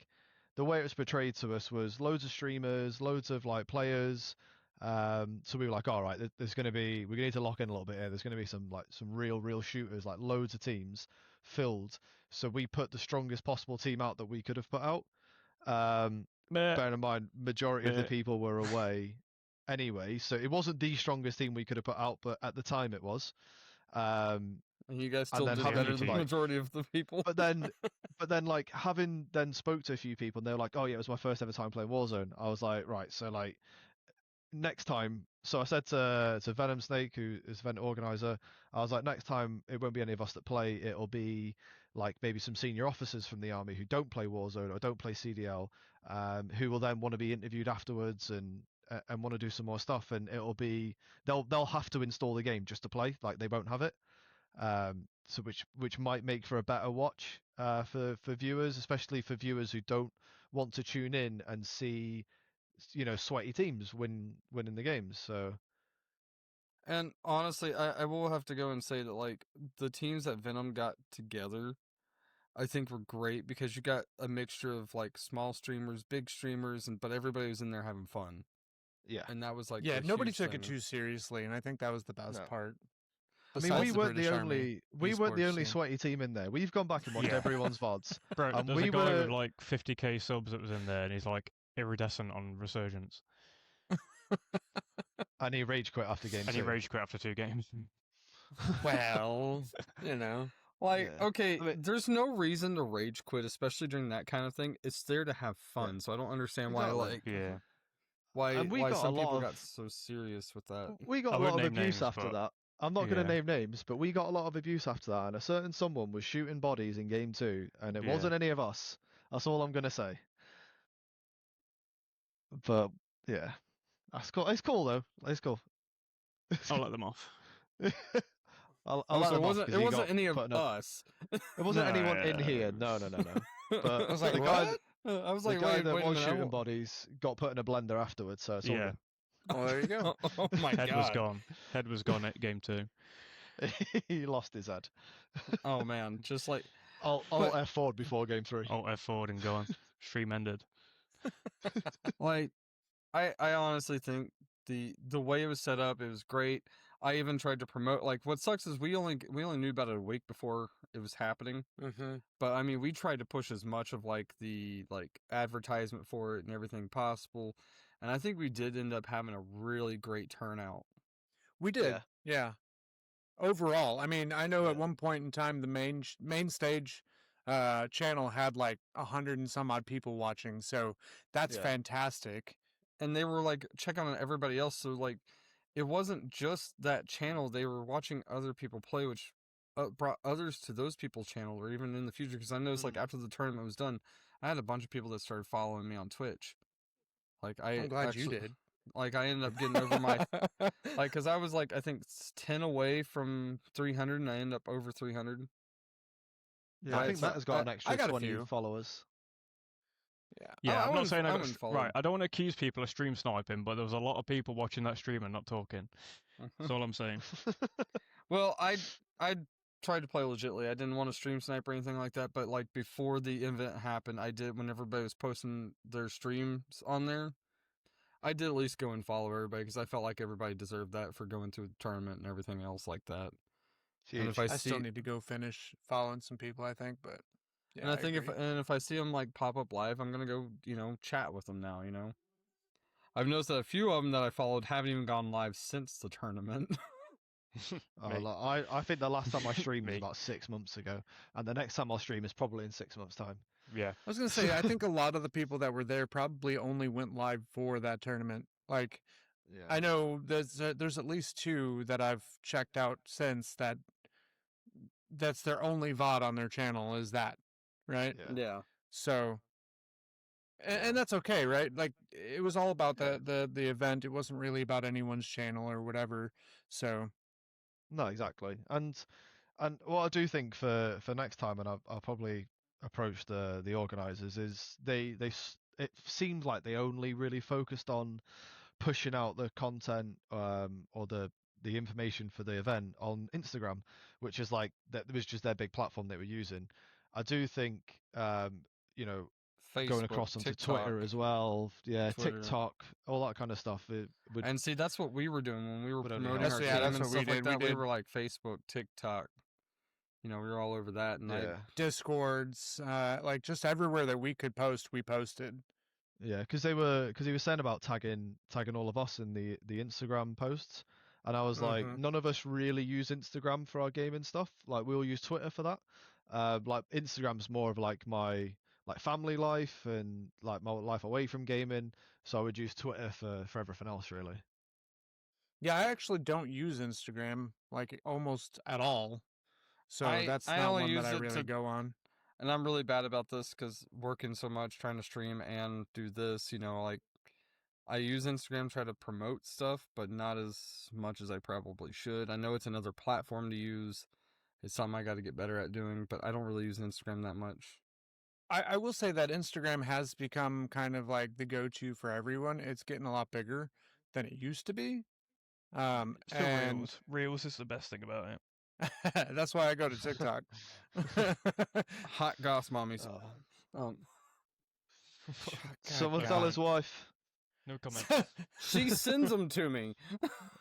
the way it was portrayed to us was loads of streamers, loads of like players. So we were like, all right, we're gonna need to lock in a little bit here. There's gonna be some real shooters, like loads of teams filled. So we put the strongest possible team out that we could have put out. Bear in mind, majority of the people were away anyway, so it wasn't the strongest team we could have put out, but at the time it was. And you guys still then did having better than the like- majority of the people. But then like having then spoke to a few people, and they were like, "Oh yeah, it was my first ever time playing Warzone." I was like, right, so like next time. So I said to Venom Snake, who is event organizer, I was like, next time it won't be any of us that play. It'll be like maybe some senior officers from the army who don't play Warzone or don't play CDL, who will then want to be interviewed afterwards and want to do some more stuff. And it'll be they'll have to install the game just to play. Like they won't have it. So which might make for a better watch for viewers, especially for viewers who don't want to tune in and see sweaty teams winning the games. So And honestly, I will have to go and say that like the teams that Venom got together, I think were great because you got a mixture of like small streamers, big streamers, but everybody was in there having fun. yeah, And that was like Yeah, a nobody huge took it thing. too seriously, and I think that was the best No. part. I mean, Besides the British we Army weren't the esports only scene. sweaty team in there. We've gone back and watched Yeah. everyone's VODs. Bro, And there's we a guy with were- like 50k subs that was in there, and he's like iridescent on Resurgence, And he rage quit after game and he 2. rage quit after 2 games. Well, Like, Yeah. okay, I mean- there's no reason to rage quit, especially during that kind of thing. It's there to have fun, so I don't understand why Exactly. like Yeah. why And we why got a some lot people of- got so serious with that. We got I a won't lot of name abuse names, after but- that. I'm not going Yeah. to name names, but we got a lot of abuse after that, and a certain someone was shooting bodies in game 2, and it Yeah. wasn't any of us. That's all I'm going to say. But yeah, that's cool. It's cool though. It's cool. I'll let them off. I'll Oh, let so them off 'cause it he wasn't got any of put in a- us. It wasn't No, anyone in no. here. No. I was like, the what? I was the like, guy wait, that wait a was minute. shooting bodies got put in a blender afterwards, so it's all Yeah. Well, there you go. Oh my Head was god. gone. Head was gone at game 2. good. He lost his head. Oh man, just like Alt F forward before game 3. Alt F forward and gone. Stream ended. like I honestly think the way it was set up, it was great. I even tried to promote. Like, what sucks is we only knew about it a week before it was happening. Mm-hmm. But I mean, we tried to push as much of like the advertisement for it and everything possible, and I think we did end up having a really great turnout. We did, yeah. Overall, I mean, I know at one point in time the main stage channel had like 100 and some odd people watching, so that's fantastic. And they were like checking on everybody else, so like it wasn't just that channel. They were watching other people play, which brought others to those people's channel, or even in the future. Because I noticed, like, after the tournament was done, I had a bunch of people that started following me on Twitch. Like, I'm glad you did. Like, I ended up getting over my like, because I was like, I think 10 away from 300, and I ended up over 300. Yeah, I think Matt has got an extra I got a 20 few. followers. Yeah, I'm not saying I wouldn't follow. right. I don't want to accuse people of stream sniping, but there was a lot of people watching that stream and not talking. That's all I'm saying. Well, I tried to play legitly. I didn't want to stream snipe or anything like that, but like before the event happened, I did, when everybody was posting their streams on there, I did at least go and follow everybody because I felt like everybody deserved that for going through the tournament and everything else like that. And if I still need to go finish following some people, I think, but yeah, and I think agree. if I see them like pop up live, I'm gonna go chat with them now. I've noticed that a few of them that I followed haven't even gone live since the tournament. I think the last time I streamed was about 6 months ago, and the next time I'll stream is probably in 6 months' time. Yeah, I was gonna say, I think a lot of the people that were there probably only went live for that tournament. Like, I know there's at least 2 that I've checked out since that's their only VOD on their channel is that, right? Yeah. So, and that's okay, right? Like, it was all about the event. It wasn't really about anyone's channel or whatever. So, No, exactly. And what I do think for next time, and I'll probably approach the organizers, is it seemed like they only really focused on pushing out the content or the information for the event on Instagram, which is like that was just their big platform they were using. I do think Facebook, going across onto TikTok, Twitter as well, Twitter. TikTok, all that kind of stuff. And see, that's what we were doing when we were promoting That's our what team and we stuff like did. that. We We did. were like Facebook, TikTok. We were all over that, and Discords, like just everywhere that we could post, we posted. Yeah, because he was saying about tagging all of us in the Instagram posts, and I was like, none of us really use Instagram for our gaming stuff. Like, we'll use Twitter for that. Like, Instagram's more of like my family life and like my life away from gaming, so I would use Twitter for everything else, really. Yeah, I actually don't use Instagram like almost at all. So that's I not only one use that I it really go on. And I'm really bad about this because working so much, trying to stream and do this, like I use Instagram, try to promote stuff, but not as much as I probably should. I know it's another platform to use. It's something I got to get better at doing, but I don't really use Instagram that much. I will say that Instagram has become kind of like the go-to for everyone. It's getting a lot bigger than it used to be. Still and Reels. Reels is the best thing about it. that's why I go to TikTok. Hot goss mommies. Someone tell his wife. No comments. She sends them to me.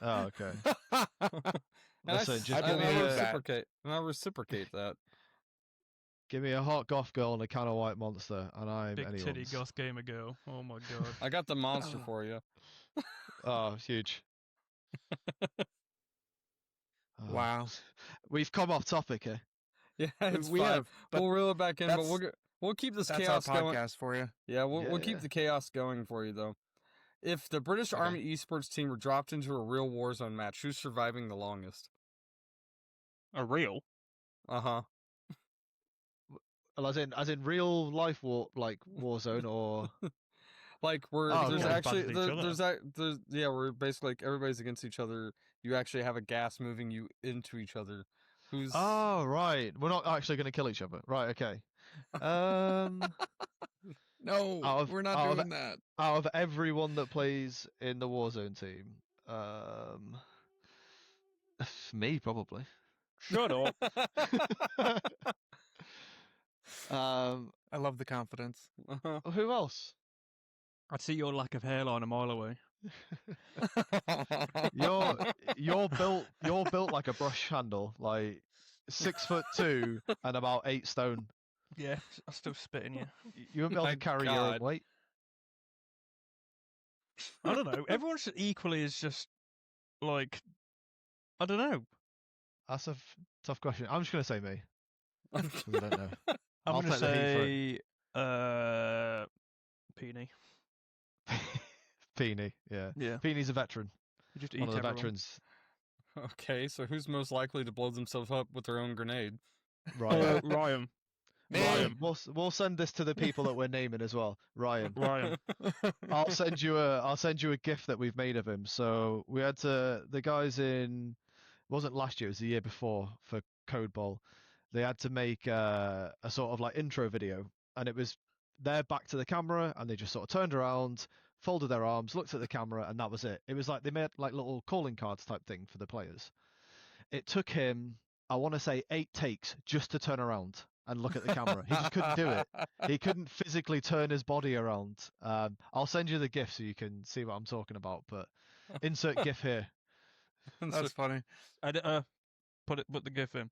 Oh, okay. Listen, just I give me reciprocate. And I reciprocate that. Give me a hot goth girl and a can of white monster, and I'm Big anyone's. titty goth gamer girl. Oh my god. I got the monster for you. Oh, huge. Wow. We've come off topic here. Yeah, it's We fine. have, but we'll reel it back in, but we'll keep this that's chaos our going. podcast for you. Yeah, we'll keep the chaos going for you though. If the British Army esports team were dropped into a real Warzone match, who's surviving the longest? A real? Uh-huh. Well, as in real life Warzone or Like Oh, there's okay. actually Bad with each there's yeah, we're basically like everybody's against each other. You actually have a gas moving you into each other. Who's Oh, right. We're not actually going to kill each other. Right, okay. Um No, out of we're not out of doing that. out of everyone that plays in the Warzone team, me probably. Shut up. I love the confidence. uh-huh. Who else? I'd see your lack of hairline a mile away. You're built like a brush handle, like 6'2" and about 8 stone. Yeah, I'm still spitting you. You won't be able My to carry your own God. weight. I don't know. Everyone's equally is just like, I don't know. That's a tough question. I'm just gonna say me. 'Cause I don't know. I'm I'll going to take the heat say, Peony. Peony, yeah. Yeah. Peony's a veteran. You just One eat of the everyone. veterans. Okay, so who's most likely to blow themselves up with their own grenade? Ryan. Ryan. Ryan. We'll send this to the people that we're naming as well. Ryan. Ryan. I'll send you a GIF that we've made of him. So we had the guys in, it wasn't last year, it was the year before for Code Ball. They had to make a sort of like intro video, and it was their back to the camera, and they just sort of turned around, folded their arms, looked at the camera, and that was it. It was like they made like little calling cards type thing for the players. It took him, I want to say, 8 takes just to turn around and look at the camera. He just couldn't do it. He couldn't physically turn his body around. I'll send you the GIF so you can see what I'm talking about. But insert GIF here. That's funny. Editor, put the GIF in.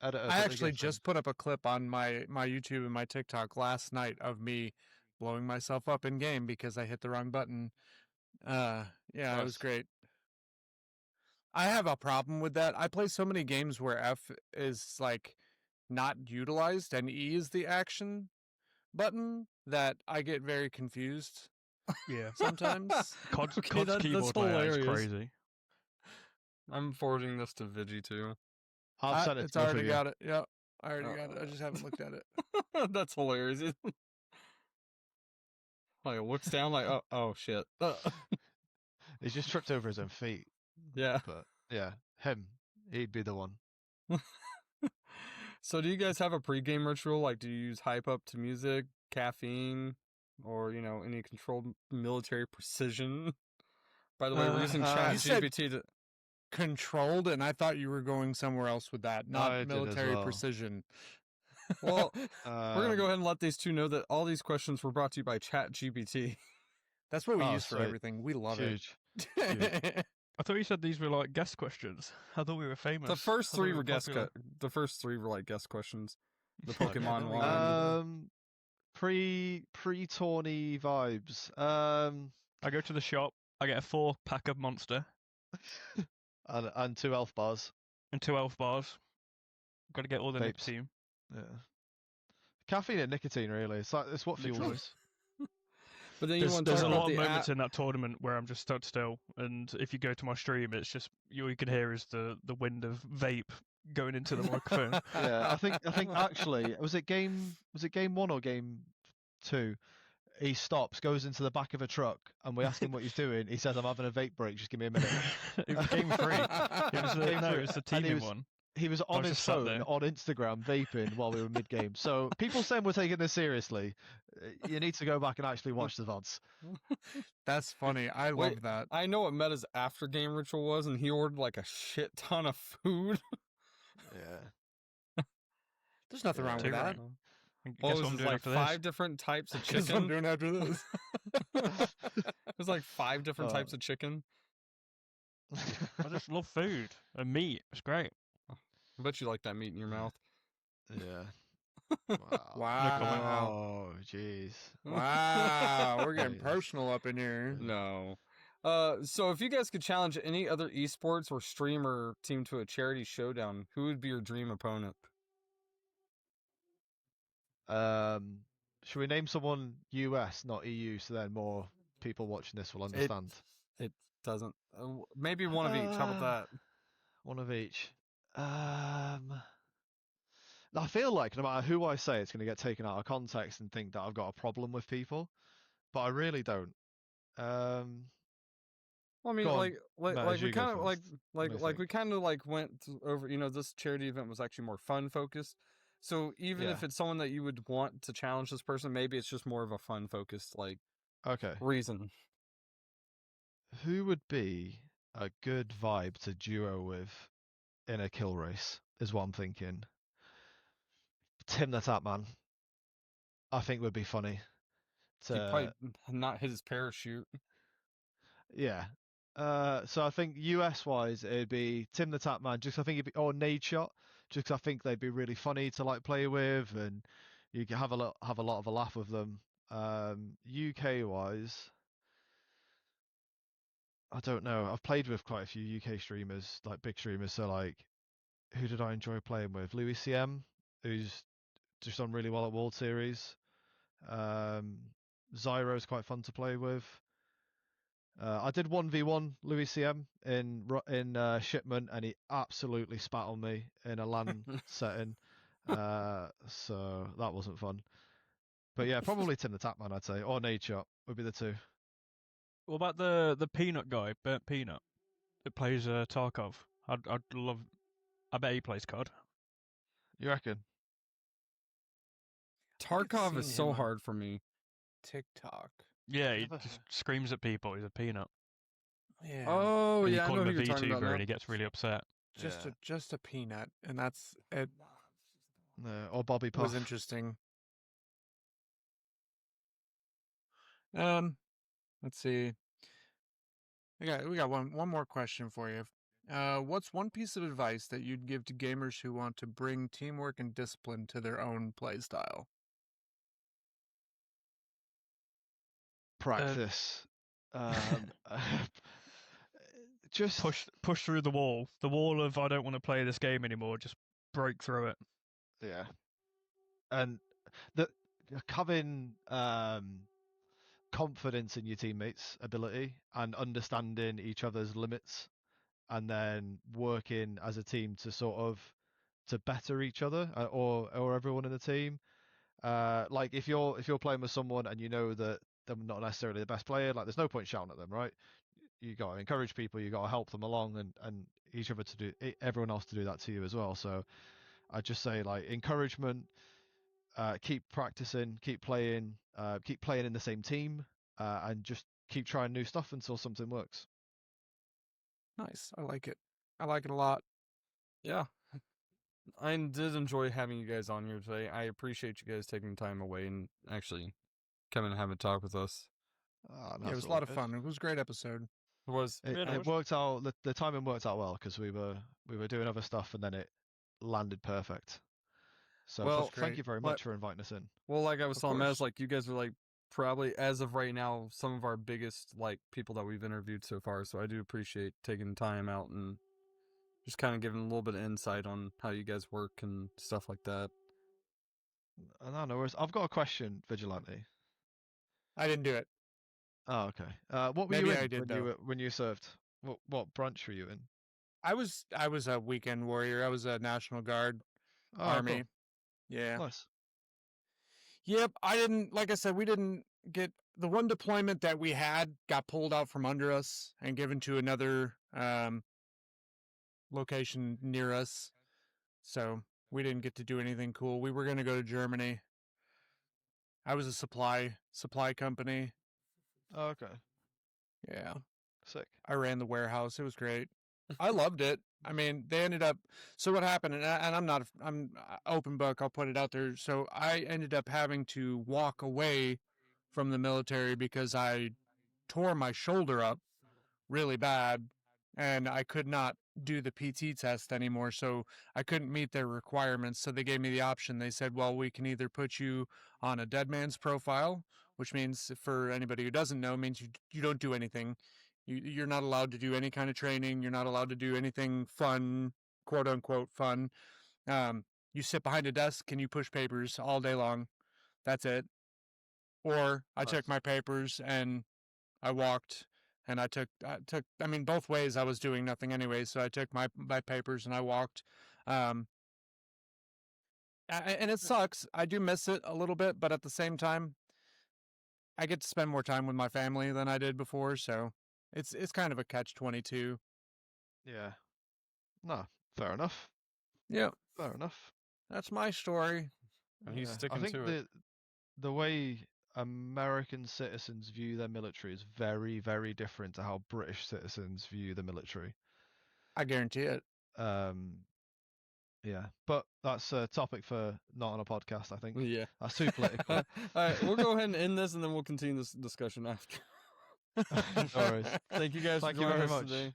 Editor, I put the actually GIF in. just put up a clip on my YouTube and my TikTok last night of me blowing myself up in game because I hit the wrong button. Yeah, it was great. I have a problem with that. I play so many games where F is like not utilized and E is the action button that I get very confused. Yeah. Sometimes. COD's Okay, keyboard that's layout is hilarious. crazy. I'm forwarding this to Vigi too. I'll send it It's to both already of you. got it. Yep. I already got it. I just haven't looked at it. That's hilarious. Like looks down like oh shit. He's just tripped over his own feet. Yeah. But yeah, him. He'd be the one. So do you guys have a pregame ritual? Like do you use hype up to music, caffeine, or any controlled military precision? By the way, we're using Chat you said- GPT to Controlled, and I thought you were going somewhere else with that. I Not did as military well. precision. Well, we're gonna go ahead and let these two know that all these questions were brought to you by Chat GPT. That's what we use for sweet. everything. We love Huge. it. I thought you said these were like guest questions. I thought we were famous. The first I thought three we were guest. popular. The first three were like guest questions. The Okay, Pokemon there we one. Pre Tawny vibes. I go to the shop. I get a 4-pack of Monster And 2 elf bars. and 2 Elf bars. Got to get all the Vapes. nicotine. Yeah. Caffeine and nicotine, really. It's what fuels Literally. us. But then you want to There's talk a about lot of the moments in that tournament where I'm just stood still, and if you go to my stream, it's just all you can hear is the wind of vape going into the microphone. Yeah, I think actually was it game 1 or game 2? He stops, goes into the back of a truck, and we ask him what he's doing. He says, "I'm having a vape break. Just give me a minute." It was game 3. It was the And he teaming was- one. He was on was his just sat phone there. on Instagram vaping while we were mid game. So people saying we're taking this seriously. You need to go back and actually watch the VODs. That's funny. I Wait. love that. I know what Meta's after game ritual was, and he ordered like a shit ton of food. Yeah. There's nothing wrong Too with that. right. And What guess was what I'm it, doing like after 5 this? different types of That's what I'm chicken? doing after this. It was like 5 different Oh. types of chicken. I just love food and meat. It's great. I bet you like that meat in your mouth. Yeah. Wow. Wow. Oh, jeez. Wow. We're getting Jeez. personal up in here. No. So if you guys could challenge any other esports or streamer team to a charity showdown, who would be your dream opponent? Should we name someone US, not EU, so then more people watching this will understand? It doesn't. Maybe one of each. How about that? One of each. I feel like no matter who I say, it's going to get taken out of context and think that I've got a problem with people, but I really don't. Well, I mean, Go on, Metas, we you go kind of first. What do you we think? kind of went over. This charity event was actually more fun focused. So even if Yeah. it's someone that you would want to challenge this person, maybe it's just more of a fun focused Okay. reason. Who would be a good vibe to duo with in a kill race? Is what I'm thinking. Tim the Tapman, I think would be funny. He To probably not hit his parachute. Yeah. So I think US wise, it'd be Tim the Tapman, just I think it'd be or Nade Shot, just 'cause I think they'd be really funny to play with, and you can have a lot of a laugh with them. UK wise, I don't know. I've played with quite a few UK streamers, like big streamers. So who did I enjoy playing with? Louis CM, who's just done really well at World Series. Zyro's quite fun to play with. I did 1v1 Louis CM in shipment, and he absolutely spat on me in a LAN setting. So that wasn't fun. But yeah, probably Tim the Tapman, I'd say, or Nade Shot would be the two. What about the peanut guy, Burnt Peanut, that plays Tarkov? I'd love. I bet he plays COD. You reckon? Tarkov is seen so him on hard for me. TikTok. Yeah, he Never just heard. screams at people. He's a peanut. Yeah. Oh And you yeah, I call know him who a you're talking about VTuber, now. and he gets really upset. Just a peanut, and that's it. No, or Bobby It was Puff. interesting. Let's see. We got one more question for you. What's one piece of advice that you'd give to gamers who want to bring teamwork and discipline to their own play style? Practice. Just Push through the wall. The wall of I don't want to play this game anymore. Just break through it. yeah, and the having confidence in your teammates' ability and understanding each other's limits, and then working as a team to better each other or everyone in the team. Like if you're playing with someone and you know that they're not necessarily the best player, like there's no point shouting at them, right? You got to encourage people, you got to help them along, and each other to do everyone else to do that to you as well. So I just say encouragement, keep practicing, keep playing in the same team, and just keep trying new stuff until something works. Nice. I like it. I like it a lot. Yeah. I did enjoy having you guys on here today. I appreciate you guys taking time away and actually coming and having a talk with us. Oh, Yeah, it was a lot of fun. It was a great episode. It was. It worked out. The timing worked out well because we were doing other stuff and then it landed perfect. So Well, thank you very much for inviting us in. Well, like I was Of telling Mez, course. you guys are probably as of right now some of our biggest people that we've interviewed so far. So I do appreciate taking time out and just kind of giving a little bit of insight on how you guys work and stuff like that. No worries. I've got a question, Vigilante. I didn't do it. Oh, okay. What were Maybe you in I did, when you served? What branch were you in? I was a weekend warrior. I was a National Guard Oh, Army. cool. Yeah. Nice. Yep. I didn't, like I said, we didn't get the one deployment that we had got pulled out from under us and given to another location near us. So we didn't get to do anything cool. We were going to go to Germany. I was a supply company. Oh, okay. Yeah. Sick. I ran the warehouse. It was great. I loved it. I mean, they ended up. So what happened? And I'm open book. I'll put it out there. So I ended up having to walk away from the military because I tore my shoulder up really bad, and I could not do the PT test anymore. So I couldn't meet their requirements. So they gave me the option. They said, well, we can either put you on a dead man's profile, which means, for anybody who doesn't know, means you don't do anything. You're not allowed to do any kind of training. You're not allowed to do anything fun, quote unquote fun. You sit behind a desk and you push papers all day long. That's it. Or I checked my papers and I walked and I took. I mean, both ways I was doing nothing anyway, so I took my papers and I walked. And it sucks. I do miss it a little bit, but at the same time, I get to spend more time with my family than I did before, so it's kind of a catch-22. Yeah. No, fair enough. Yeah, Fair enough. That's my story. and he's Yeah. sticking I think to it. the way American citizens view their military is very, very different to how British citizens view the military. I guarantee it. Yeah, but that's a topic for not on a podcast, I think. Yeah. That's too political. All right, we'll go ahead and end this, and then we'll continue this discussion after. No worries. Thank you guys Thank for you joining very us much. today.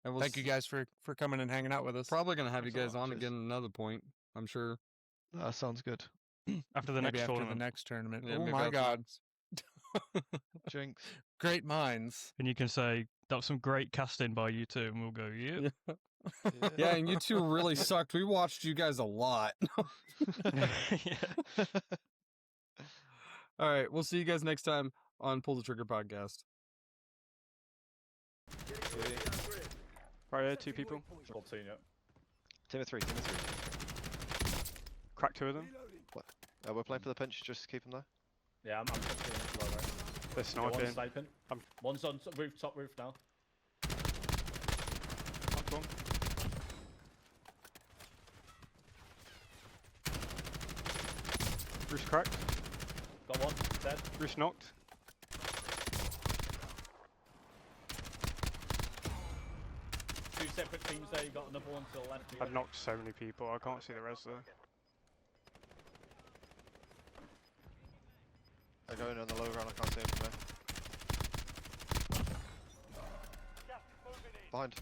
And we'll Thank you guys for coming and hanging out with us. Probably gonna have you Thanks a guys lot, on cheers. again at another point. I'm sure. That sounds good. After the Maybe next after tournament. the next tournament. Yeah, Oh maybe my after God! next. Jinx. Great minds. And you can say, that was some great casting by you two, and we'll go, yeah. Yeah, and you two really sucked. We watched you guys a lot. Yeah. All right, we'll see you guys next time on Pull the Trigger podcast. Right here, 2 people. Team of 3, team of 3. Crack 2 of them. We're playing for the pinch, just keep them there. Yeah, I'm pushing low right. They're sniping. One's sniping. One's on top roof now. Knocked one. Roof's cracked. Got one, dead. Roof's knocked. Two separate teams there, you got another one to the left. I've knocked so many people, I can't see the rest there. They're going on the low ground, I can't see them from there. Behind.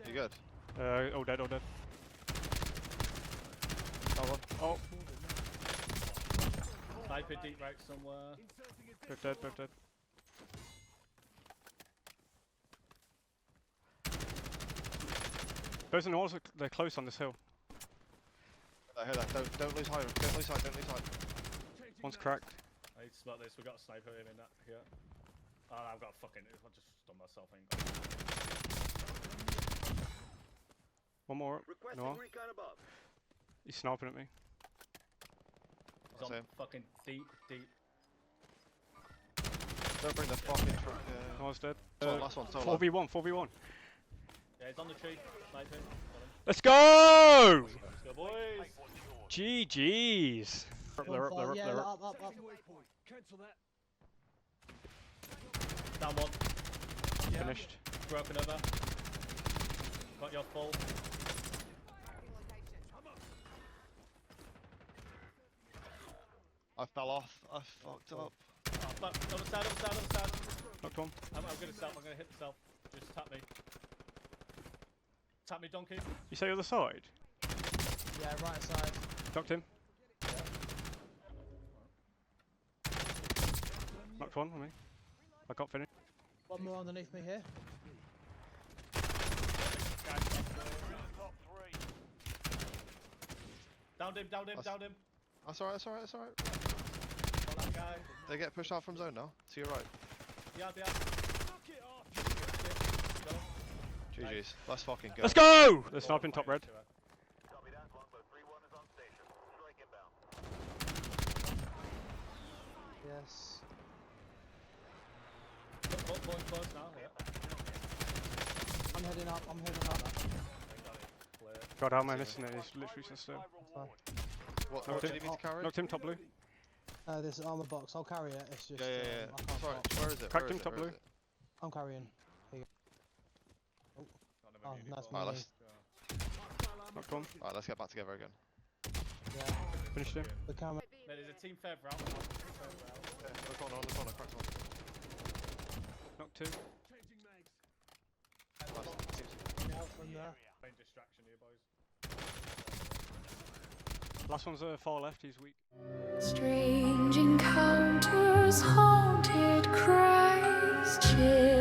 You good? All dead. Got one. Oh, Sniper deep right somewhere. both dead. Both in the walls, they're close on this hill. I hear that. Don't lose height. Don't lose height. One's cracked. I need to spot this, we got a sniper in that here. Oh, I've got a fucking, I just stunned myself. One more up. No. He's sniping at me. He's on Same. fucking deep. Don't bring the fucking truck. No one's dead. Last one. Solo. 4v1. Yeah, he's on the tree, sniping. Let's go! Let's go, boys! GG's. They're up. Up. Down one, Finished. broken over. Got your full. I fell off. I fucked up. Oh, fuck, other side. Knocked one. I'm gonna hit the self. Just tap me. Tap me, donkey. You say other side? Yeah, right side. Knocked him. Knocked one on me. I got finished. One more underneath me here. Downed him. That's alright. Got that guy. They get pushed out from zone now. To your right. Yeah. GG's. Let's fucking go. Let's go! They're sniping top red. Yes. Close now, yeah. I'm heading up. God, how am I missing it? He's literally just still. What Knocked do him. you need me to carry? Knocked him top blue. This armor box. I'll carry it. It's just. Yeah. I can't Sorry, stop. where is it? Cracked him top blue. I'm carrying. Here you go. Oh, nice Alright, mini. Knocked one. Alright, let's get back together again. Yeah. Finished him. The camera. There's a team further out. On the corner, cracked one. Knocked two. Out from there. Main distraction here, boys. Last one's far left, he's weak. Strange encounters, haunted cries, chill.